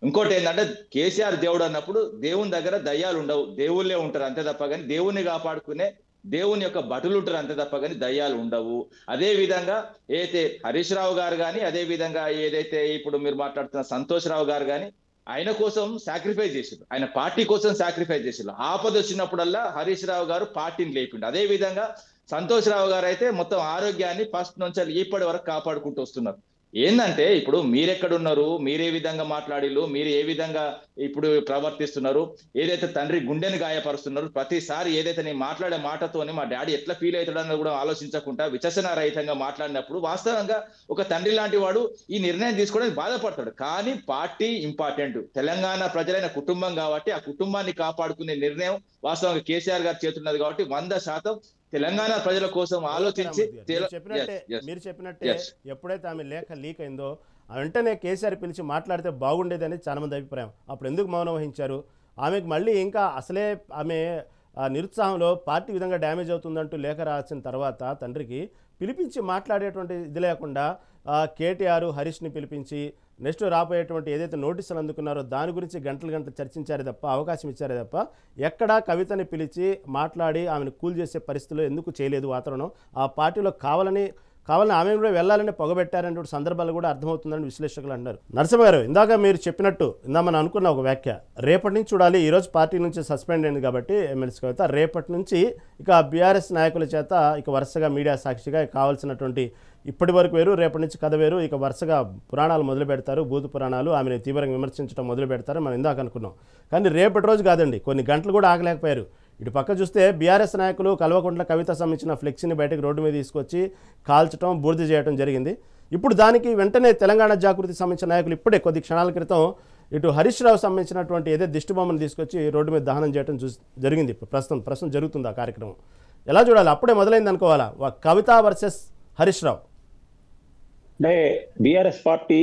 ఇంకోటి ఏంటంటే కేసీఆర్ దేవుడు అన్నప్పుడు దేవుని దగ్గర దయ్యాలు ఉండవు, దేవుళ్ళే ఉంటారు అంతే తప్ప కానీ దేవుణ్ణి కాపాడుకునే దేవుని యొక్క భటులు ఉంటారు అంతే తప్ప కానీ దయ్యాలు ఉండవు. అదే విధంగా ఏదైతే హరీష్ రావు గారు కానీ, అదే విధంగా ఏదైతే ఇప్పుడు మీరు మాట్లాడుతున్న సంతోష్ రావు గారు కానీ ఆయన కోసం సాక్రిఫైస్ చేసారు, ఆయన పార్టీ కోసం సాక్రిఫైస్ చేసారు. ఆపద వచ్చినప్పుడల్లా హరీష్ రావు గారు పార్టీని లేపిండు. అదే విధంగా సంతోష్ రావు గారు అయితే మొత్తం ఆరోగ్యాన్ని ఫస్ట్ నుంచి ఇప్పటి వరకు కాపాడుకుంటూ వస్తున్నారు. ఏంటంటే ఇప్పుడు మీరెక్కడున్నారు, మీరే విధంగా మాట్లాడిల్లు, మీరు ఏ విధంగా ఇప్పుడు ప్రవర్తిస్తున్నారు, ఏదైతే తండ్రి గుండెని గాయపరుస్తున్నారు, ప్రతిసారి ఏదైతే నేను మాట్లాడే మాటతోనే మా డాడీ ఎట్లా ఫీల్ అవుతాడని కూడా ఆలోచించకుండా విచక్షణ రహితంగా మాట్లాడినప్పుడు వాస్తవంగా ఒక తండ్రి లాంటి వాడు ఈ నిర్ణయం తీసుకోవడానికి బాధపడతాడు. కానీ పార్టీ ఇంపార్టెంట్, తెలంగాణ ప్రజలైన కుటుంబం కాబట్టి ఆ కుటుంబాన్ని కాపాడుకునే నిర్ణయం వాస్తవంగా కేసీఆర్ గారు చేతున్నది కాబట్టి 100% తెలంగాణ ప్రజల కోసం ఆలోచించి మీరు చెప్పినట్టే ఎప్పుడైతే ఆమె లేఖ లీక్ అయిందో వెంటనే కేసీఆర్ పిలిచి మాట్లాడితే బాగుండేది అనేది చాలా మంది అభిప్రాయం. అప్పుడు ఎందుకు మౌనం వహించారు? ఆమెకు మళ్ళీ ఇంకా అసలే ఆమె నిరుత్సాహంలో పార్టీ విధంగా డ్యామేజ్ అవుతుందంటూ లేఖ రాసిన తర్వాత తండ్రికి పిలిపించి మాట్లాడేటువంటి ఇది లేకుండా కేటీఆర్ హరీష్ని పిలిపించి నెక్స్ట్ రాబోయేటువంటి ఏదైతే నోటీసులు అందుకున్నారో దాని గురించి గంటలు చర్చించారే తప్ప, అవకాశం ఇచ్చారే తప్ప ఎక్కడా కవితని పిలిచి మాట్లాడి ఆమెను కూల్ చేసే పరిస్థితిలో ఎందుకు చేయలేదు వాతావరణం. ఆ పార్టీలో కావాలని ఆమె కూడా వెళ్ళాలని పొగబెట్టారనే సందర్భాలు కూడా అర్థమవుతుందని విశ్లేషకులు అంటారు. నరసింహ గారు, ఇందాక మీరు చెప్పినట్టు మనం అనుకున్న ఒక వ్యాఖ్య, రేపటి నుంచి చూడాలి. ఈరోజు పార్టీ నుంచి సస్పెండ్ అయింది కాబట్టి ఎమ్మెల్సీ కవిత, రేపటి నుంచి ఇక బీఆర్ఎస్ నాయకుల చేత ఇక వరుసగా మీడియా సాక్షిగా కావాల్సినటువంటి ఇప్పటి వరకు వేరు, రేపటి నుంచి కథ వేరు, ఇక వరుసగా పురాణాలు మొదలు పెడతారు, భూత పురాణాలు, ఆమెను తీవ్రంగా విమర్శించడం మొదలు పెడతారు. మనం ఇందాక అనుకున్నాం. కానీ రేపటి రోజు కాదండి, కొన్ని గంటలు కూడా ఆగలేకపోయారు. ఇటు పక్క చూస్తే బీఆర్ఎస్ నాయకులు కల్వకుంట్ల కవిత సంబంధించిన ఫ్లెక్సీని బయటకు రోడ్డు మీద తీసుకొచ్చి కాల్చడం, బూడిద చేయడం జరిగింది. ఇప్పుడు దానికి వెంటనే తెలంగాణ జాగృతి సంబంధించిన నాయకులు ఇప్పుడే కొద్ది క్షణాల క్రితం ఇటు హరీష్ రావు సంబంధించినటువంటి ఏదో దిష్టిబొమ్మను తీసుకొచ్చి రోడ్డు మీద దహనం చేయడం జరిగింది. ప్రస్తుతం జరుగుతుంది ఆ కార్యక్రమం. ఎలా చూడాలి? అప్పుడే మొదలైంది అనుకోవాలా కవిత వర్సెస్ హరీష్ రావు? అంటే బీఆర్ఎస్ పార్టీ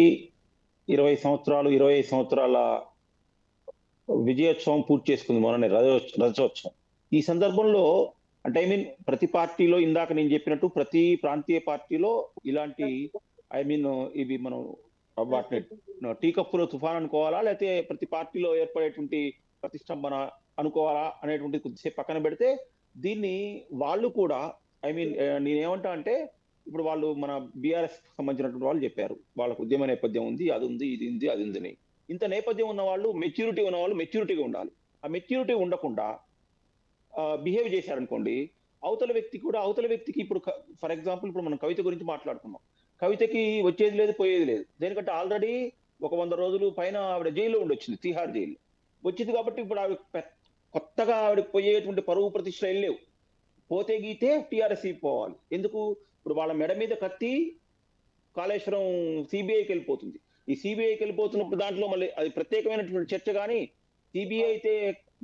20 సంవత్సరాలు 25 సంవత్సరాల విజయోత్సవం పూర్తి చేసుకుంది, మొన్ననే రజోత్సవం. ఈ సందర్భంలో అంటే ప్రతి పార్టీలో ఇందాక నేను చెప్పినట్టు ప్రతి ప్రాంతీయ పార్టీలో ఇలాంటి ఇవి మనం వాటిని టీ కప్పులో తుఫాన్ అనుకోవాలా, లేకపోతే ప్రతి పార్టీలో ఏర్పడేటువంటి ప్రతిష్టంభన అనుకోవాలా అనేటువంటి కొద్దిసేపు పక్కన పెడితే, దీన్ని వాళ్ళు కూడా నేనేమంటా అంటే ఇప్పుడు వాళ్ళు మన బీఆర్ఎస్ సంబంధించినటువంటి వాళ్ళు చెప్పారు, వాళ్ళకు ఉద్యమ నేపథ్యం ఉంది, అది ఉంది, ఇది ఉంది, అది ఉందని. ఇంత నేపథ్యం ఉన్న వాళ్ళు, మెచ్యూరిటీ ఉన్న వాళ్ళు మెచ్యూరిటీగా ఉండాలి. ఆ మెచ్యూరిటీ ఉండకుండా బిహేవ్ చేశారనుకోండి, అవతల వ్యక్తికి ఇప్పుడు ఫర్ ఎగ్జాంపుల్ ఇప్పుడు మనం కవిత గురించి మాట్లాడుతున్నాం. కవితకి వచ్చేది లేదు, పోయేది లేదు. దేనికంటే ఆల్రెడీ ఒక 100 రోజులు పైన ఆవిడ జైల్లో ఉండొచ్చింది, తిహార్ జైలు వచ్చింది. కాబట్టి ఇప్పుడు ఆవిడ కొత్తగా ఆవిడకి పోయేటువంటి పరువు ప్రతిష్టలు లేవు. పోతే గీతే టీఆర్ఎస్ పోవాలి. ఎందుకు? ఇప్పుడు వాళ్ళ మెడ మీద కత్తి కాళేశ్వరం సిబిఐకి వెళ్ళిపోతుంది. ఈ సిబిఐకి వెళ్ళిపోతున్నప్పుడు దాంట్లో మళ్ళీ అది ప్రత్యేకమైనటువంటి చర్చ. కానీ సిబిఐ అయితే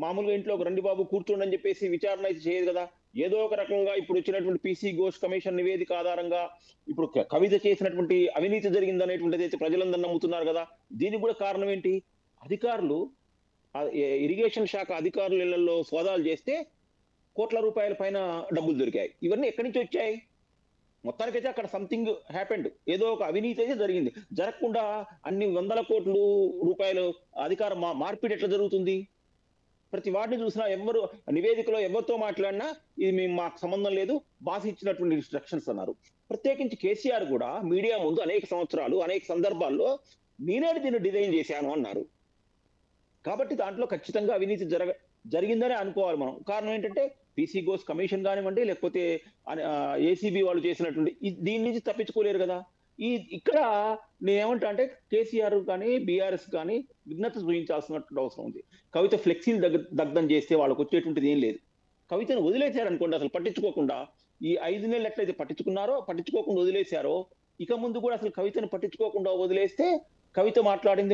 మామూలుగా ఇంట్లో ఒక రండి బాబు కూర్చోండి అని చెప్పేసి విచారణ అయితే చేయదు కదా. ఏదో ఒక రకంగా ఇప్పుడు వచ్చినటువంటి పీసీ ఘోష్ కమిషన్ నివేదిక ఆధారంగా ఇప్పుడు కవిత చేసినటువంటి అవినీతి జరిగింది అనేటువంటిది అయితే ప్రజలందరూ నమ్ముతున్నారు కదా. దీనికి కూడా కారణం ఏంటి? అధికారులు, ఇరిగేషన్ శాఖ అధికారుల ఇళ్లలో సోదాలు చేస్తే కోట్ల రూపాయల పైన డబ్బులు దొరికాయి. ఇవన్నీ ఎక్కడి నుంచి వచ్చాయి? మొత్తానికైతే అక్కడ సంథింగ్ హ్యాపెండ్, ఏదో ఒక అవినీతి అయితే జరిగింది. జరగకుండా అన్ని 100 కోట్ల రూపాయలు అధికార మార్పిడి ఎట్లా జరుగుతుంది? ప్రతి వాటిని చూసినా ఎవరు నివేదికలో ఎవరితో మాట్లాడినా ఇది మాకు సంబంధం లేదు, బాస్ ఇచ్చినటువంటి ఇన్స్ట్రక్షన్స్ అన్నారు. ప్రత్యేకించి కేసీఆర్ కూడా మీడియా ముందు అనేక సంవత్సరాలు అనేక సందర్భాల్లో నేనే దీన్ని డిజైన్ చేశాను అన్నారు. కాబట్టి దాంట్లో ఖచ్చితంగా అవినీతి జరిగిందని అనుకోవాలి మనం. కారణం ఏంటంటే పీసీ ఘోష్ కమిషన్ కానివ్వండి, లేకపోతే ఏసీబీ వాళ్ళు చేసినటువంటి దీని నుంచి తప్పించుకోలేరు కదా. ఇక్కడ నేనేమంటా అంటే కేసీఆర్ కానీ బీఆర్ఎస్ కానీ విఘ్నత చూపించాల్సినటువంటి అవసరం ఉంది. కవిత ఫ్లెక్సీలు దగ్ధం చేస్తే వాళ్ళకు వచ్చేటువంటిది ఏం లేదు. కవితను వదిలేశారనుకోండి, అసలు పట్టించుకోకుండా ఈ 5 నెలలు ఎట్లయితే పట్టించుకోకుండా వదిలేశారో, ఇక ముందు కూడా అసలు కవితను పట్టించుకోకుండా వదిలేస్తే కవిత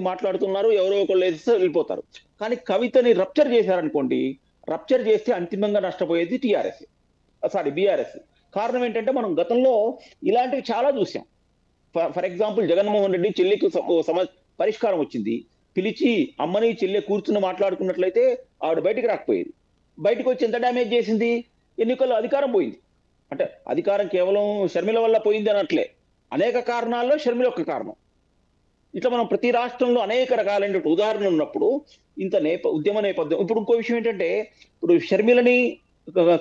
మాట్లాడుతున్నారు, ఎవరో ఒకళ్ళు వేస్తే వెళ్ళిపోతారు. కానీ కవితని రప్చర్ చేశారనుకోండి, రప్చర్ చేస్తే అంతిమంగా నష్టపోయేది బీఆర్ఎస్. కారణం ఏంటంటే మనం గతంలో ఇలాంటివి చాలా చూసాం. ఫర్ ఎగ్జాంపుల్ జగన్మోహన్ రెడ్డి చెల్లికి పరిష్కారం వచ్చింది, పిలిచి అమ్మని చెల్లె కూర్చుని మాట్లాడుకున్నట్లయితే ఆవిడ బయటికి రాకపోయేది. బయటకు వచ్చి ఎంత డ్యామేజ్ చేసింది? ఎన్నికల్లో అధికారం పోయింది. అంటే అధికారం కేవలం షర్మిల వల్ల పోయింది అనట్లే, అనేక కారణాల్లో షర్మిల ఒక కారణం. ఇట్లా మనం ప్రతి రాష్ట్రంలో అనేక రకాలైన ఉదాహరణలు ఉన్నప్పుడు ఇంత ఉద్యమ నేపథ్యం. ఇప్పుడు ఇంకో విషయం ఏంటంటే, ఇప్పుడు షర్మిలని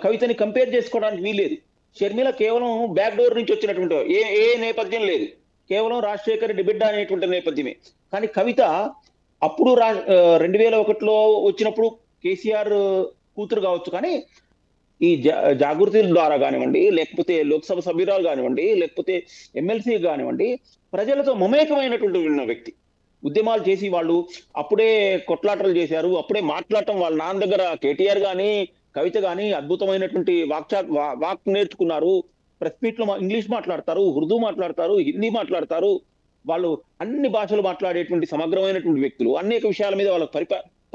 కవితని కంపేర్ చేసుకోవడానికి వీల్లేదు. షర్మిల కేవలం బ్యాక్ డోర్ నుంచి వచ్చినటువంటి ఏ నేపథ్యం లేదు, కేవలం రాజశేఖర్ రెడ్డి బిడ్డ అనేటువంటి నేపథ్యమే. కానీ కవిత అప్పుడు 2001లో వచ్చినప్పుడు కేసీఆర్ కూతురు కావచ్చు, కానీ ఈ జాగృతుల ద్వారా కానివ్వండి, లేకపోతే లోక్సభ సభ్యురాలు కానివ్వండి, లేకపోతే ఎమ్మెల్సీ కానివ్వండి, ప్రజలతో మమేకమైనటువంటి ఉన్న వ్యక్తి. ఉద్యమాలు చేసి వాళ్ళు అప్పుడే కొట్లాటలు చేశారు, అప్పుడే మాట్లాడటం వాళ్ళ నాన్న దగ్గర కేటీఆర్ గాని కవిత గాని అద్భుతమైనటువంటి వాక్ నేర్చుకున్నారు. ప్రెస్ మీట్ లో ఇంగ్లీష్ మాట్లాడతారు, ఉర్దూ మాట్లాడతారు, హిందీ మాట్లాడతారు. వాళ్ళు అన్ని భాషలు మాట్లాడేటువంటి సమగ్రమైనటువంటి వ్యక్తులు. అనేక విషయాల మీద వాళ్ళ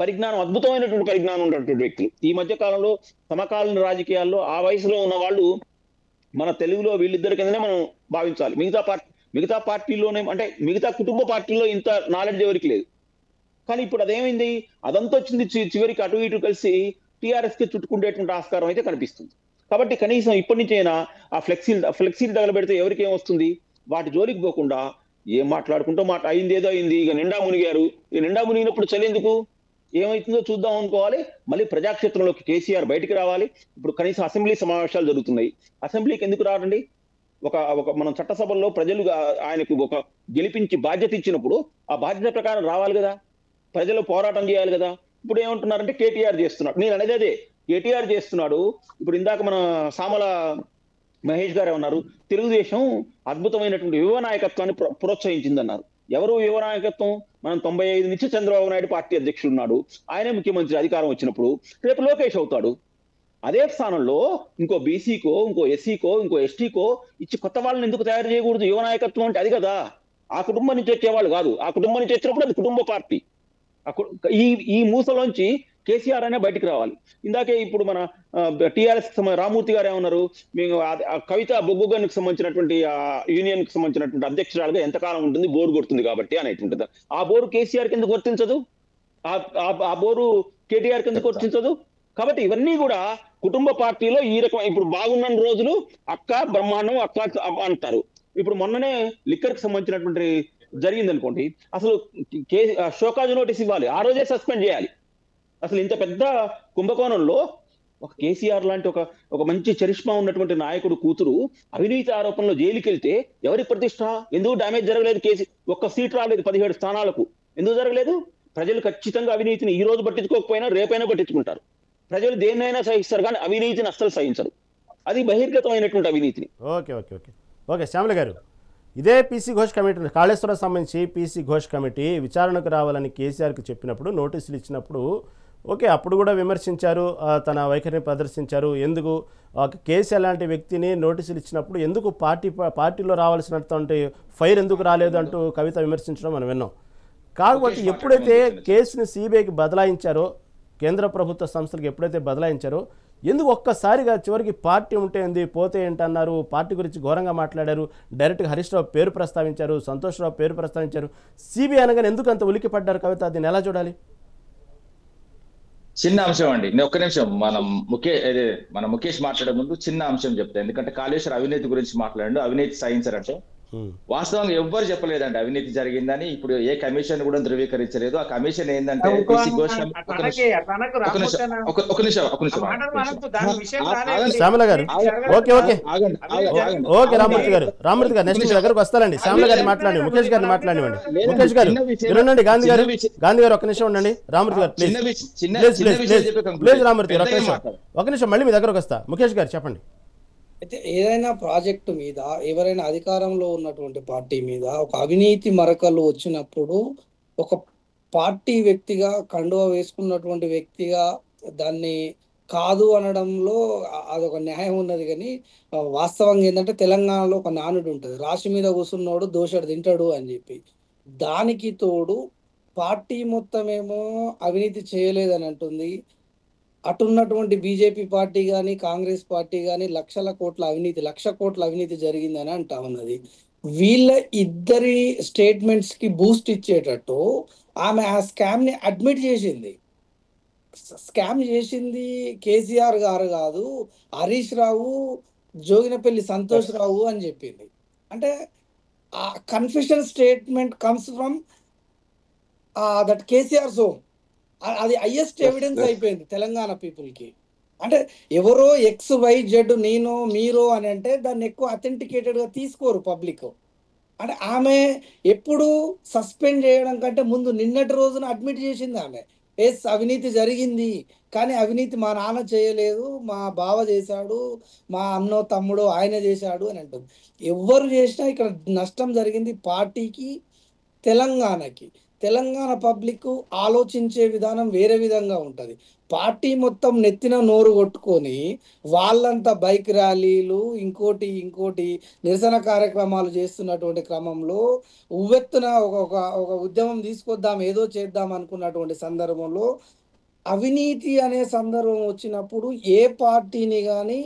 పరిజ్ఞానం, అద్భుతమైనటువంటి పరిజ్ఞానం ఉన్నటువంటి వ్యక్తులు. ఈ మధ్య కాలంలో సమకాలీన రాజకీయాల్లో ఆ వయసులో ఉన్న వాళ్ళు మన తెలుగులో వీళ్ళిద్దరి కిందనే మనం భావించాలి. మిగతా పార్టీల్లోనే, అంటే మిగతా కుటుంబ పార్టీల్లో ఇంత నాలెడ్జ్ ఎవరికి లేదు. కానీ ఇప్పుడు అదేమైంది, అదంతా వచ్చింది చివరికి అటు ఇటు కలిసి టీఆర్ఎస్ కి చుట్టుకుండేటువంటి ఆస్కారం అయితే కనిపిస్తుంది. కాబట్టి కనీసం ఇప్పటి నుంచి అయినా ఆ ఫ్లెక్సీలు తగలబెడితే ఎవరికి ఏమొస్తుంది, వాటి జోలికి పోకుండా ఏం మాట్లాడుకుంటూ అయింది ఏదో అయింది, ఇక నిండా మునిగారు. ఈ నిండా మునిగినప్పుడు చలేందుకు, ఏమైతుందో చూద్దాం అనుకోవాలి. మళ్ళీ ప్రజాక్షేత్రంలోకి కేసీఆర్ బయటికి రావాలి. ఇప్పుడు కనీసం అసెంబ్లీ సమావేశాలు జరుగుతున్నాయి, అసెంబ్లీకి ఎందుకు రారండి? ఒక మనం చట్టసభల్లో ప్రజలు ఆయనకు ఒక గెలిపించి బాధ్యత ఇచ్చినప్పుడు ఆ బాధ్యత ప్రకారం రావాలి కదా, ప్రజలు పోరాటం చేయాలి కదా. ఇప్పుడు ఏమంటున్నారంటే కేటీఆర్ చేస్తున్నాడు. నేను అనేది అదే, కేటీఆర్ చేస్తున్నాడు. ఇప్పుడు ఇందాక మన సామల మహేష్ గారు ఏమన్నారు, తెలుగుదేశం అద్భుతమైనటువంటి యువ నాయకత్వాన్ని ప్రోత్సహించిందన్నారు. ఎవరు యువ నాయకత్వం? మనం 95 నుంచి చంద్రబాబు నాయుడు పార్టీ అధ్యక్షుడు ఉన్నాడు, ఆయనే ముఖ్యమంత్రి. అధికారం వచ్చినప్పుడు రేపు లోకేష్ అవుతాడు. అదే స్థానంలో ఇంకో బీసీకో, ఇంకో ఎస్సీకో, ఇంకో ఎస్టీకో ఇచ్చి కొత్త వాళ్ళని ఎందుకు తయారు చేయకూడదు? యువ నాయకత్వం అంటే అది కదా. ఆ కుటుంబం నుంచి వచ్చేవాళ్ళు కాదు. ఆ కుటుంబం నుంచి వచ్చినప్పుడు అది కుటుంబ పార్టీ. ఈ మూసలోంచి కేసీఆర్ అనే బయటికి రావాలి. ఇందాకే ఇప్పుడు మన టిఆర్ఎస్ రామూర్తి గారు ఏమన్నారు, మేము కవిత బొగ్గుగానికి సంబంధించినటువంటి యూనియన్ కి సంబంధించినటువంటి అధ్యక్షురాలుగా ఎంతకాలం ఉంటుంది, బోరు కొడుతుంది కాబట్టి అనేటువంటిది. ఆ బోరు కేసీఆర్ కింద వర్తించదు, ఆ బోరు కేటీఆర్ కింద వర్తించదు. కాబట్టి ఇవన్నీ కూడా కుటుంబ పార్టీలో ఈ రకం. ఇప్పుడు బాగున్న రోజులు అక్క బ్రహ్మాండం అక్క అంటారు. ఇప్పుడు మొన్ననే లిక్కర్ కి సంబంధించినటువంటి జరిగింది అనుకోండి, అసలు షోకాజ్ నోటీస్ ఇవ్వాలి, ఆ రోజే సస్పెండ్ చేయాలి. అసలు ఇంత పెద్ద కుంభకోణంలో ఒక కేసీఆర్ లాంటి ఒక మంచి చరిష్మా ఉన్నటువంటి నాయకుడు కూతురు అవినీతి ఆరోపణలో జైలుకి వెళ్తే ఎవరి ప్రతిష్ట? ఎందుకు డ్యామేజ్ జరగలేదు? ఒక్క సీట్ రాలేదు 17 స్థానాలకు. ఎందుకు జరగలేదు? ప్రజలు ఖచ్చితంగా అవినీతిని ఈ రోజు పట్టించుకోకపోయినా రేపైనా పట్టించుకుంటారు. ప్రజలు దేన్నైనా సహిస్తారు, కానీ అవినీతిని అస్సలు సహించరు. అది బహిర్గతమైనటువంటి అవినీతిని. Okay okay okay okay Shyamala గారు, ఇదే పీసీ ఘోష్ కమిటీ, కాళేశ్వరం సంబంధించి పీసీ ఘోష్ కమిటీ విచారణకు రావాలని కేసీఆర్కి చెప్పినప్పుడు, నోటీసులు ఇచ్చినప్పుడు ఓకే అప్పుడు కూడా విమర్శించారు, తన వైఖరిని ప్రదర్శించారు. ఎందుకు కేసీఆర్ లాంటి వ్యక్తిని నోటీసులు ఇచ్చినప్పుడు ఎందుకు పార్టీలో రావాల్సినటువంటి ఫైర్ ఎందుకు రాలేదు అంటూ కవిత విమర్శించడం మనం విన్నాం. కాకపోతే ఎప్పుడైతే కేసుని సిబిఐకి బదలాయించారో, కేంద్ర ప్రభుత్వ సంస్థలకు ఎప్పుడైతే బదలాయించారో, ఎందుకు ఒక్కసారిగా చివరికి పార్టీ ఉంటే ఏంది పోతే ఏంటన్నారు, పార్టీ గురించి ఘోరంగా మాట్లాడారు, డైరెక్ట్గా హరీష్ రావు పేరు ప్రస్తావించారు, సంతోష్ రావు పేరు ప్రస్తావించారు. సిబిఐ అనగానే ఎందుకు అంత ఉలికి పడ్డారు కవిత? దీన్ని ఎలా చూడాలి? చిన్న అంశం అండి, నేను ఒక్క నిమిషం మన ముఖేష్ మాట్లాడే ముందు చిన్న అంశం చెప్తాను. ఎందుకంటే కాళేశ్వర అవినీతి గురించి మాట్లాడండి, అవినీతి సహించరంటే వాస్తవంగా ఎవ్వరు చెప్పలేదండి అవినీతి జరిగిందని. ఇప్పుడు ఏ కమిషన్ కూడా ధృవీకరించలేదు. ఆ కమిషన్ ఏంటంటే శ్యామల గారు, ఓకే ఓకే ఓకే రామూర్తి గారు నెక్స్ట్ మీ దగ్గరకు వస్తారండి. శ్యామల గారిని మాట్లాడి, ముఖేష్ గారిని మాట్లాడివ్వండి. ముఖేష్ గారు వినండి, గాంధీ గారు ఒక్క నిమిషం ఉండండి. రామూర్తి గారు ప్లీజ్ రామూర్తి గారు ఒక నిమిషం మళ్ళీ మీ దగ్గరకు వస్తా. ముఖేష్ గారు చెప్పండి. అయితే ఏదైనా ప్రాజెక్టు మీద, ఎవరైనా అధికారంలో ఉన్నటువంటి పార్టీ మీద ఒక అవినీతి మరకలు వచ్చినప్పుడు, ఒక పార్టీ వ్యక్తిగా, కండువా వేసుకున్నటువంటి వ్యక్తిగా దాన్ని కాదు అనడంలో అదొక న్యాయం ఉన్నది. కానీ వాస్తవంగా ఏంటంటే తెలంగాణలో ఒక నానుడు ఉంటుంది, రాశి మీద కూర్చున్నోడు దోషడు తింటాడు అని చెప్పి. దానికి తోడు పార్టీ మొత్తమేమో అవినీతి చేయలేదని అంటుంది. అటున్నటువంటి బీజేపీ పార్టీ కానీ కాంగ్రెస్ పార్టీ కానీ 1,00,00,000 కోట్ల అవినీతి జరిగిందని అంటా ఉన్నది. వీళ్ళ ఇద్దరి స్టేట్మెంట్స్ కి బూస్ట్ ఇచ్చేటట్టు ఆమె ఆ స్కామ్ ని అడ్మిట్ చేసింది. స్కామ్ చేసింది కేసీఆర్ గారు కాదు, హరీష్ రావు, జోగినపల్లి సంతోష్ రావు అని చెప్పింది. అంటే ఆ confession statement comes from that KCR zone. అది హైయెస్ట్ ఎవిడెన్స్ అయిపోయింది తెలంగాణ పీపుల్ కి. అంటే ఎవరో XYZ నేను మీరు అని అంటే దాన్ని ఎక్కువ అథెంటికేటెడ్ గా తీసుకోరు పబ్లిక్. అంటే ఆమె ఎప్పుడు సస్పెండ్ చేయడం కంటే ముందు నిన్నటి రోజున అడ్మిట్ చేసింది ఆమె. అవినీతి జరిగింది, కానీ అవినీతి మా నాన్న చేయలేదు, మా బావ చేశాడు, మా అన్నో తమ్ముడో ఆయన చేశాడు అని అంటుంది. ఎవరు చేసినా ఇక్కడ నష్టం జరిగింది పార్టీకి, తెలంగాణకి. తెలంగాణ పబ్లిక్ ఆలోచించే విధానం వేరే విధంగా ఉంటుంది. పార్టీ మొత్తం నెత్తిన నోరు కొట్టుకొని వాళ్ళంతా బైక్ ర్యాలీలు ఇంకోటి నిరసన కార్యక్రమాలు చేస్తున్నటువంటి క్రమంలో ఉవ్వెత్తున ఒక ఉద్యమం తీసుకొద్దాం, ఏదో చేద్దాం అనుకున్నటువంటి సందర్భంలో అవినీతి అనే సందర్భం వచ్చినప్పుడు ఏ పార్టీని కానీ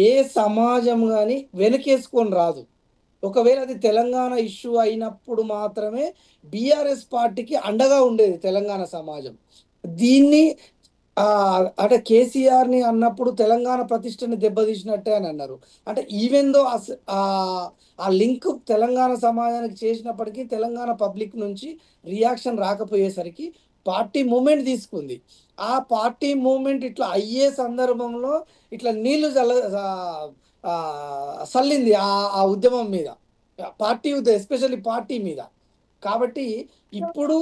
ఏ సమాజం కానీ వెనకేసుకొని రాదు. ఒకవేళ అది తెలంగాణ ఇష్యూ అయినప్పుడు మాత్రమే బీఆర్ఎస్ పార్టీకి అండగా ఉండేది తెలంగాణ సమాజం. దీన్ని అంటే కేసీఆర్ని అన్నప్పుడు తెలంగాణ ప్రతిష్టని దెబ్బతీసినట్టే అని అన్నారు. అంటే ఈవెన్ దో ఆ లింక్ తెలంగాణ సమాజానికి చేసినప్పటికీ తెలంగాణ పబ్లిక్ నుంచి రియాక్షన్ రాకపోయేసరికి పార్టీ మూమెంట్ తీసుకుంది. ఆ పార్టీ మూమెంట్ ఇట్లా అయ్యే సందర్భంలో ఇట్లా నీళ్లు సల్లింది ఆ ఉద్యమం మీద, పార్టీ ఎస్పెషల్లీ పార్టీ మీద. కాబట్టి ఇప్పుడు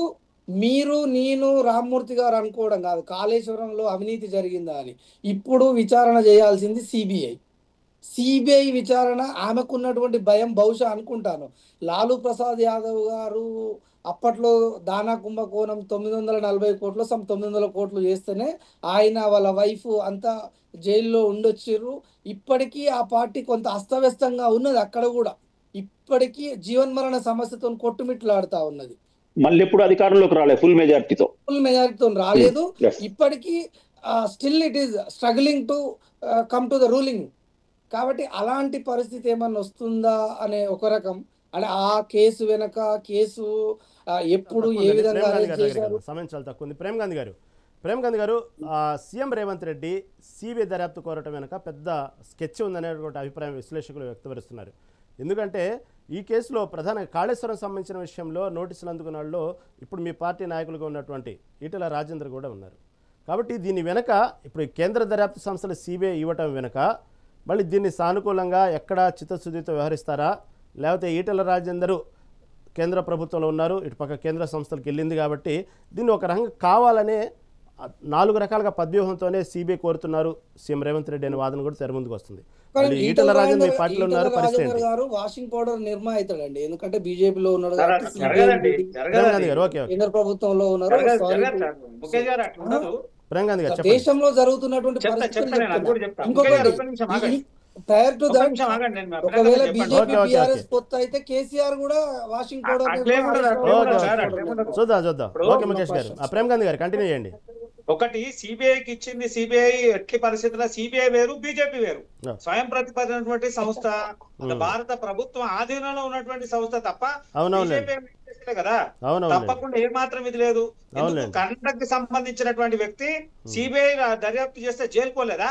మీరు నేను రామ్మూర్తి గారు అనుకోవడం కాదు కాళేశ్వరంలో అవినీతి జరిగిందా అని. ఇప్పుడు విచారణ చేయాల్సింది సిబిఐ విచారణ. ఆమెకున్నటువంటి భయం బహుశా అనుకుంటాను లాలూ ప్రసాద్ యాదవ్ గారు అప్పట్లో దానా కుంభకోణం 940 కోట్లు 900 కోట్లు చేస్తేనే ఆయన వాళ్ళ వైఫ్ అంతా జైల్లో ఉండొచ్చిర్రు. ఇప్పటికీ ఆ పార్టీ కొంత అస్తవ్యస్తంగా ఉన్నది. అక్కడ కూడా ఇప్పటికీ జీవన్మరణ సమస్యతో కొట్టుమిట్లాడుతూ ఉన్నది. మళ్ళీ ఎప్పుడు అధికారంలోకి రాలేదు ఫుల్ మెజారిటీతో రాలేదు. ఇప్పటికీ still it is struggling to come to the ruling. కాబట్టి అలాంటి పరిస్థితి ఏమన్నా వస్తుందా అనే ఒక రకం. అంటే ఆ కేసు వెనక కేసు ఎప్పుడు ఏ విధంగా సమయం చాలా తక్కువ ఉంది. ప్రేమ్ గాంధీ గారు సీఎం రేవంత్ రెడ్డి సిబిఐ దర్యాప్తు కోరటం వెనక పెద్ద స్కెచ్ ఉందనేటువంటి అభిప్రాయం విశ్లేషకులు వ్యక్తపరుస్తున్నారు. ఎందుకంటే ఈ కేసులో ప్రధాన కాళేశ్వరం సంబంధించిన విషయంలో నోటీసులు అందుకున్న వాళ్ళు ఇప్పుడు మీ పార్టీ నాయకులుగా ఉన్నటువంటి ఈటెల రాజేందర్ కూడా ఉన్నారు. కాబట్టి దీని వెనక ఇప్పుడు కేంద్ర దర్యాప్తు సంస్థలు సిబిఐ ఇవ్వటం వెనక మళ్ళీ దీన్ని సానుకూలంగా ఎక్కడ చిత్తశుద్ధితో వ్యవహరిస్తారా, లేకపోతే ఈటెల రాజేందరు కేంద్ర ప్రభుత్వంలో ఉన్నారు, ఇటు పక్క కేంద్ర సంస్థలకు వెళ్ళింది కాబట్టి దీన్ని ఒక రకంగా కావాలనే 4 రకాలుగా పద్వ్యూహంతోనే సిబిఐ కోరుతున్నారు సీఎం రేవంత్ రెడ్డి అనే వాదన కూడా తెర ముందుకు వస్తుంది. ఈటెల రాజేందర్ మీ పార్టీలో ఉన్నారు, పరిస్థితి గారు వాషింగ్ పౌడర్ నిర్మాయితాడండి. ఎందుకంటే బీజేపీలో ఉన్నాడు, కేంద్ర ప్రభుత్వంలో ఉన్నారు. దేశంలో జరుగుతున్నటువంటి ప్రయర్ టు దట్ ఒకవేళ బీజేపీ బీఆర్ఎస్ పొత్తు అయితే కేసీఆర్ కూడా వాషింగ్ పౌడర్ చూద్దాం. ఓకే ముఖేష్ గారు, ప్రేమ్ గాంధీ గారు కంటిన్యూ చేయండి. ఒకటి సిబిఐకి ఇచ్చింది. సిబిఐ ఎట్టి పరిస్థితుల్లో సిబిఐ వేరు, బీజేపీ వేరు. స్వయం ప్రతిపదినటువంటి సంస్థ, భారత ప్రభుత్వం ఆధీనంలో ఉన్నటువంటి సంస్థ తప్ప కదా. తప్పకుండా ఏ మాత్రం ఇది లేదు. కర్ణాటకకి సంబంధించినటువంటి వ్యక్తి సిబిఐ దర్యాప్తు చేస్తే జైలు పోలేదా?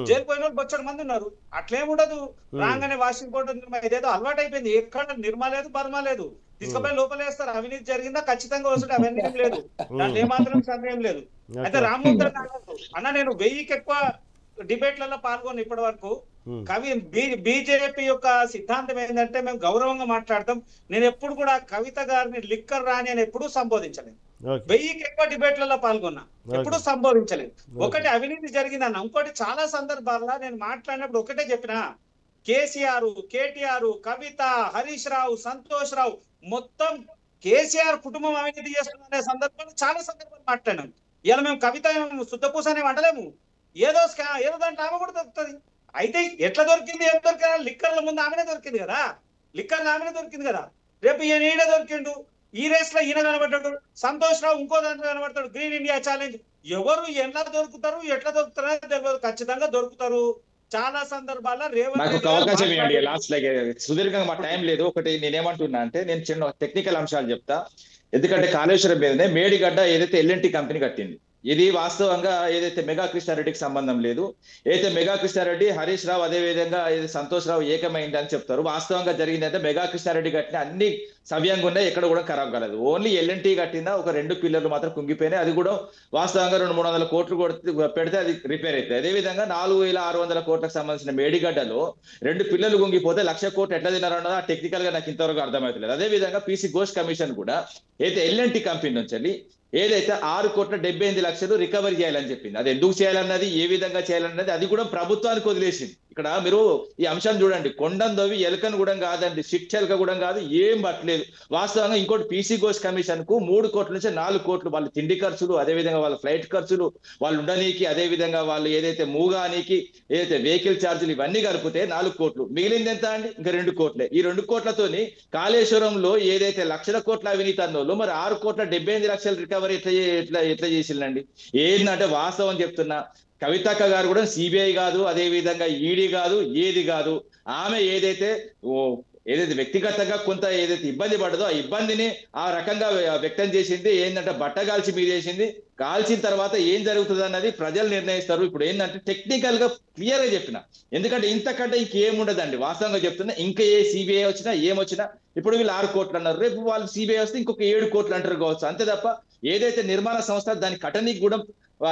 జైలు పోయిన వాళ్ళు బొచ్చడు మంది ఉన్నారు. అట్లేముండదు. రాగానే వాషింగ్ పౌడర్ నిర్మా ఇదేదో అలవాటు అయిపోయింది. ఎక్కడ నిర్మా లేదు, బర్మా లేదు, తీసుకుపోయి లోపలేస్తారు. అవినీతి జరిగిందా ఖచ్చితంగా వస్తుంది, అవన్నీ లేదు, దాంట్లో ఏమాత్రం సందేహం లేదు. అయితే రామ్మూర్తి అన్న నేను 1000కి ఎక్కువ డిబేట్లలో పాల్గొని ఇప్పటి వరకు. బీజేపీ యొక్క సిద్ధాంతం ఏంటంటే మేము గౌరవంగా మాట్లాడతాం. నేను ఎప్పుడు కూడా కవిత గారిని లిక్కర్ రాని అని ఎప్పుడూ సంబోధించలేదు. 1000కి ఎక్కువ డిబేట్లలో పాల్గొన్నా, ఎప్పుడూ సంబోధించలేదు. ఒకటి అవినీతి జరిగిందన్న. ఇంకోటి చాలా సందర్భాల్లో నేను మాట్లాడినప్పుడు ఒకటే చెప్పిన, కేసీఆర్, కేటీఆర్, కవిత, హరీష్ రావు, సంతోష్ రావు మొత్తం కేసీఆర్ కుటుంబం అవినీతి చేస్తున్న సందర్భాలు చాలా సందర్భాలు మాట్లాడాం. ఇలా మేము కవిత శుద్ధపూసనే వండలేము, ఏదో దాంట్లో ఆమె కూడా దొరుకుతుంది. అయితే ఎట్లా దొరికింది, ఏం దొరికినా లిక్కర్ల ముందు ఆమెనే దొరికింది కదా, లిక్కర్లు ఆమెనే దొరికింది కదా. రేపు ఈయన దొరికిండు, ఈ రేస్ లో ఈయన కనబడ్డాడు, సంతోష్ రావు ఇంకో దాంట్లో కనబడతాడు, గ్రీన్ ఇండియా ఛాలెంజ్. ఎవరు ఎలా దొరుకుతారు, ఎట్లా దొరుకుతారో తెలియదు, ఖచ్చితంగా దొరుకుతారు. చాలా సందర్భాల్లో రేవంత్ అవకాశం ఇవ్వండి. లాస్ట్ లైక్ సుదీర్ఘంగా మా టైం లేదు. ఒకటి నేనేమంటున్నా అంటే నేను చిన్న టెక్నికల్ అంశాలు చెప్తా. ఎందుకంటే కాళేశ్వరం మీదనే మేడిగడ్డ ఏదైతే ఎల్ఎన్టీ కంపెనీ కట్టింది, ఇది వాస్తవంగా ఏదైతే మెగా కృష్ణారెడ్డికి సంబంధం లేదు. ఏదైతే మెగా కృష్ణారెడ్డి, హరీష్ రావు, అదే విధంగా సంతోష్ రావు ఏకమైంది అని చెప్తారు. వాస్తవంగా జరిగింది అంటే మెగా కృష్ణారెడ్డి కట్టిన అన్ని సవ్యంగా ఉన్నాయి, ఎక్కడ కూడా ఖరాబ్ కాలేదు. ఓన్లీ ఎల్ఎన్టీ కట్టిన ఒక 2 పిల్లర్లు మాత్రం కుంగిపోయినాయి. అది కూడా వాస్తవంగా 200-300 కోట్లు పెడితే అది రిపేర్ అవుతుంది. అదేవిధంగా 4600 కోట్లకు సంబంధించిన మేడిగడ్డలో 2 పిల్లలు కుంగిపోతే 1,00,000 కోట్లు ఎట్లా తిన్నారన్నది టెక్నికల్ గా నాకు ఇంతవరకు అర్థమవుతలేదు. అదేవిధంగా పీసీ ఘోష్ కమిషన్ కూడా అయితే ఎల్ఎన్టీ కంపెనీ నుంచి ఏదైతే 6,78,00,000 రికవరీ చేయాలని చెప్పింది, అది ఎందుకు చేయాలన్నది, ఏ విధంగా చేయాలన్నది అది కూడా ప్రభుత్వానికి వదిలేసింది. ఇక్కడ మీరు ఈ అంశం చూడండి, కొండందోవి ఎలకను కూడా కాదండి, సిట్ ఎలక కూడా కాదు, ఏం పట్టలేదు వాస్తవంగా. ఇంకోటి పీసీ ఘోష్ కమిషన్ కు 3 కోట్ల నుంచి 4 కోట్లు వాళ్ళ తిండి ఖర్చులు, అదేవిధంగా వాళ్ళ ఫ్లైట్ ఖర్చులు, వాళ్ళు ఉండనీకి, అదేవిధంగా వాళ్ళు ఏదైతే మూగానికి ఏదైతే వెహికల్ ఛార్జీలు ఇవన్నీ కలిపితే 4 కోట్లు. మిగిలింది ఎంత అండి? ఇంకా 2 కోట్లే. ఈ 2 కోట్లతోని కాళేశ్వరంలో ఏదైతే లక్షల కోట్ల అవినీతి అన్నోళ్ళు మరి 6 కోట్ల 78 లక్షల రికవరీ ఎట్లా చేసిందండి? ఏంటంటే వాస్తవం చెప్తున్నా, కవితక్క గారు కూడా సిబిఐ కాదు, అదే విధంగా ఈడీ కాదు, ఏది కాదు. ఆమె ఏదైతే వ్యక్తిగతంగా కొంత ఏదైతే ఇబ్బంది పడదో ఆ ఇబ్బందిని ఆ రకంగా వ్యక్తం చేసింది. ఏంటంటే బట్ట కాల్చి మీదేసింది. కాల్చిన తర్వాత ఏం జరుగుతుంది అన్నది ప్రజలు నిర్ణయిస్తారు. ఇప్పుడు ఏంటంటే టెక్నికల్ గా క్లియర్ గా చెప్పిన, ఎందుకంటే ఇంతకంటే ఇంకేముండదండి వాస్తవంగా చెప్తున్నా. ఇంకా ఏ సిబిఐ వచ్చినా ఏమొచ్చినా, ఇప్పుడు వీళ్ళు 6 కోట్లు అన్నారు, రేపు వాళ్ళు సిబిఐ వస్తే ఇంకొక 7 కోట్లు అంటారు కావచ్చు, అంతే తప్ప ఏదైతే నిర్మాణ సంస్థ దాన్ని కట్టనీకి కూడా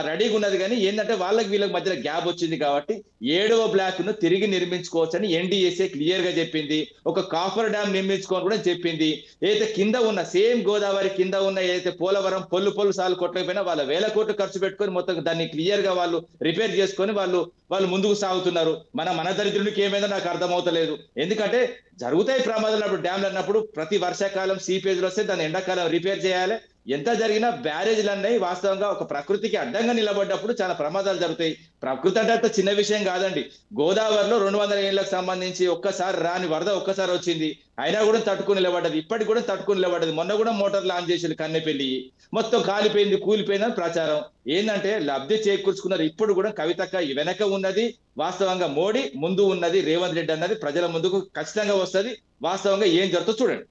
రెడీగా ఉన్నది. కానీ ఏంటంటే వాళ్ళకి వీళ్ళకి మధ్యలో గ్యాప్ వచ్చింది కాబట్టి 7వ బ్లాక్ ను తిరిగి నిర్మించుకోవచ్చని ఎన్డీఎస్ఏ క్లియర్ గా చెప్పింది. ఒక కాఫర్ డ్యామ్ నిర్మించుకోని కూడా చెప్పింది. ఏదైతే కింద ఉన్న సేమ్ గోదావరి కింద ఉన్న ఏదైతే పోలవరం పొల్లు సార్లు కొట్టకపోయినా వాళ్ళ 1000 కోట్లు ఖర్చు పెట్టుకొని మొత్తం దాన్ని క్లియర్ గా వాళ్ళు రిపేర్ చేసుకొని వాళ్ళు ముందుకు సాగుతున్నారు. మన దరిద్రునికి ఏమైందో నాకు అర్థమవుతలేదు. ఎందుకంటే జరుగుతాయి ప్రమాదాలు అప్పుడు, డ్యామ్లు అన్నప్పుడు ప్రతి వర్షాకాలం సీపేజ్లు వస్తే దాన్ని ఎండాకాలం రిపేర్ చేయాలి. ఎంత జరిగినా బ్యారేజ్లు అన్నాయి వాస్తవంగా ఒక ప్రకృతికి అడ్డంగా నిలబడ్డప్పుడు చాలా ప్రమాదాలు జరుగుతాయి. ప్రకృతి అంటే అంత చిన్న విషయం కాదండి. గోదావరిలో 200 ఏళ్లకు సంబంధించి ఒక్కసారి రాని వరద ఒక్కసారి వచ్చింది, అయినా కూడా తట్టుకుని నిలబడ్డది. ఇప్పటికి కూడా తట్టుకుని నిలబడ్డది. మొన్న కూడా మోటార్ లాంచ్ చేసి కన్నెపల్లి మొత్తం కాలిపోయింది, కూలిపోయిందని ప్రచారం. ఏంటంటే లబ్ధి చేకూర్చుకున్నారు. ఇప్పుడు కూడా కవితక్క వెనక ఉన్నది వాస్తవంగా మోడీ, ముందు ఉన్నది రేవంత్ రెడ్డి అన్నది ప్రజల ముందుకు ఖచ్చితంగా వస్తుంది. వాస్తవంగా ఏం జరుగుతుందో చూడండి.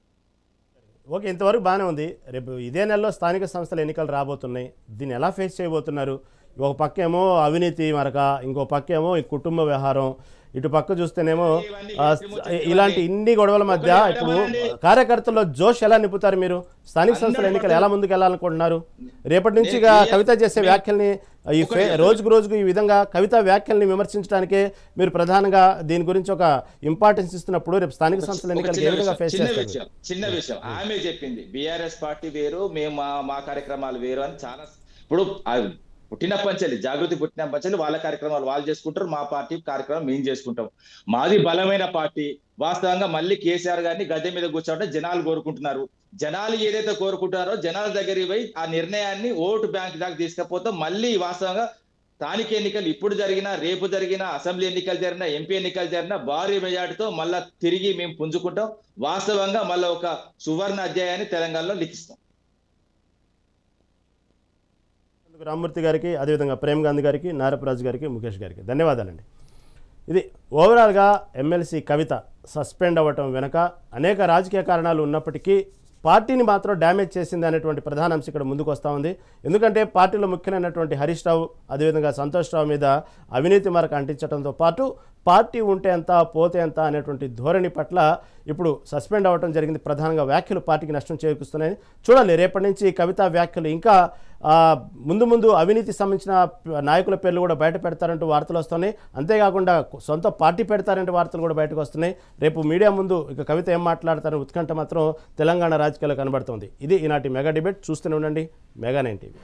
ఓకే, ఇంతవరకు బాగానే ఉంది. రేపు ఇదే నెలలో స్థానిక సంస్థల ఎన్నికలు రాబోతున్నాయి. దీన్ని ఎలా ఫేస్ చేయబోతున్నారు? ఒక పక్క ఏమో అవినీతి మరక, ఇంకో పక్క ఏమో ఈ కుటుంబ వ్యవహారం, ఇటు పక్క చూస్తేనేమో ఇలాంటి ఇన్ని గొడవల మధ్య ఇప్పుడు కార్యకర్తల్లో జోష్ ఎలా నింపుతారు మీరు? స్థానిక సంస్థల ఎన్నికలు ఎలా ముందుకు వెళ్ళాలనుకుంటున్నారు? రేపటి నుంచి కవిత చేసే వ్యాఖ్యల్ని ఈ రోజుకు ఈ విధంగా కవిత వ్యాఖ్యల్ని విమర్శించడానికే మీరు ప్రధానంగా దీని గురించి ఒక ఇంపార్టెన్స్ ఇస్తున్నప్పుడు రేపు స్థానిక సంస్థల ఎన్నికలు ఏ విధంగా ఫేస్ చేస్తారు? చిన్న విషయం ఆమె చెప్పింది, బీఆర్ఎస్ పార్టీ వేరు, మేము మా కార్యక్రమాలు వేరు అని. చాలా ఇప్పుడు పుట్టినప్పంచెల్లి జాగృతి పుట్టినప్పంచెల్లి వాళ్ళ కార్యక్రమాలు వాళ్ళు చేసుకుంటారు, మా పార్టీ కార్యక్రమం మేము చేసుకుంటాం. మాది బలమైన పార్టీ. వాస్తవంగా మళ్ళీ కేసీఆర్ గారిని గద్దె మీద కూర్చోవడం జనాలు కోరుకుంటున్నారు. జనాలు ఏదైతే కోరుకుంటున్నారో జనాల దగ్గరికి పోయి ఆ నిర్ణయాన్ని ఓటు బ్యాంక్ దాకా తీసుకపోతే మళ్ళీ వాస్తవంగా స్థానిక ఎన్నికలు ఇప్పుడు జరిగినా, రేపు జరిగినా, అసెంబ్లీ ఎన్నికలు జరిగినా, ఎంపీ ఎన్నికలు జరిగినా భారీ మెజార్టీతో మళ్ళా తిరిగి మేము పుంజుకుంటాం. వాస్తవంగా మళ్ళీ ఒక సువర్ణ అధ్యాయాన్ని తెలంగాణలో లిఖిస్తాం. రామ్మూర్తి గారికి, అదేవిధంగా ప్రేమ్ గాంధీ గారికి, నారపరాజు గారికి, ముఖేష్ గారికి ధన్యవాదాలండి. ఇది ఓవరాల్గా ఎమ్మెల్సీ కవిత సస్పెండ్ అవ్వటం వెనక అనేక రాజకీయ కారణాలు ఉన్నప్పటికీ పార్టీని మాత్రం డ్యామేజ్ చేసింది అనేటువంటి ప్రధాన అంశం ఇక్కడ ముందుకు వస్తూ ఉంది. ఎందుకంటే పార్టీలో ముఖ్యమైనటువంటి హరీష్ రావు, అదేవిధంగా సంతోష్ రావు మీద అవినీతి మరక అంటించడంతో పాటు పార్టీ ఉంటే ఎంత పోతే ఎంత అనేటువంటి ధోరణి పట్ల ఇప్పుడు సస్పెండ్ అవ్వడం జరిగింది. ప్రధానంగా వ్యాఖ్యలు పార్టీకి నష్టం చేకూరుస్తున్నాయి. చూడాలి రేపటి నుంచి కవిత వ్యాఖ్యలు ఇంకా ముందు అవినీతి సంబంధించిన నాయకుల పేర్లు కూడా బయట పెడతారంటూ వార్తలు వస్తున్నాయి. అంతేకాకుండా సొంత పార్టీ పెడతారంటే వార్తలు కూడా బయటకు వస్తున్నాయి. రేపు మీడియా ముందు ఇక కవిత ఏం మాట్లాడతారని ఉత్కంఠ మాత్రం తెలంగాణ రాజకీయాల్లో కనబడుతోంది. ఇది ఈనాటి మెగా డిబేట్. చూస్తూనే ఉండండి మెగా 9 టీవీ.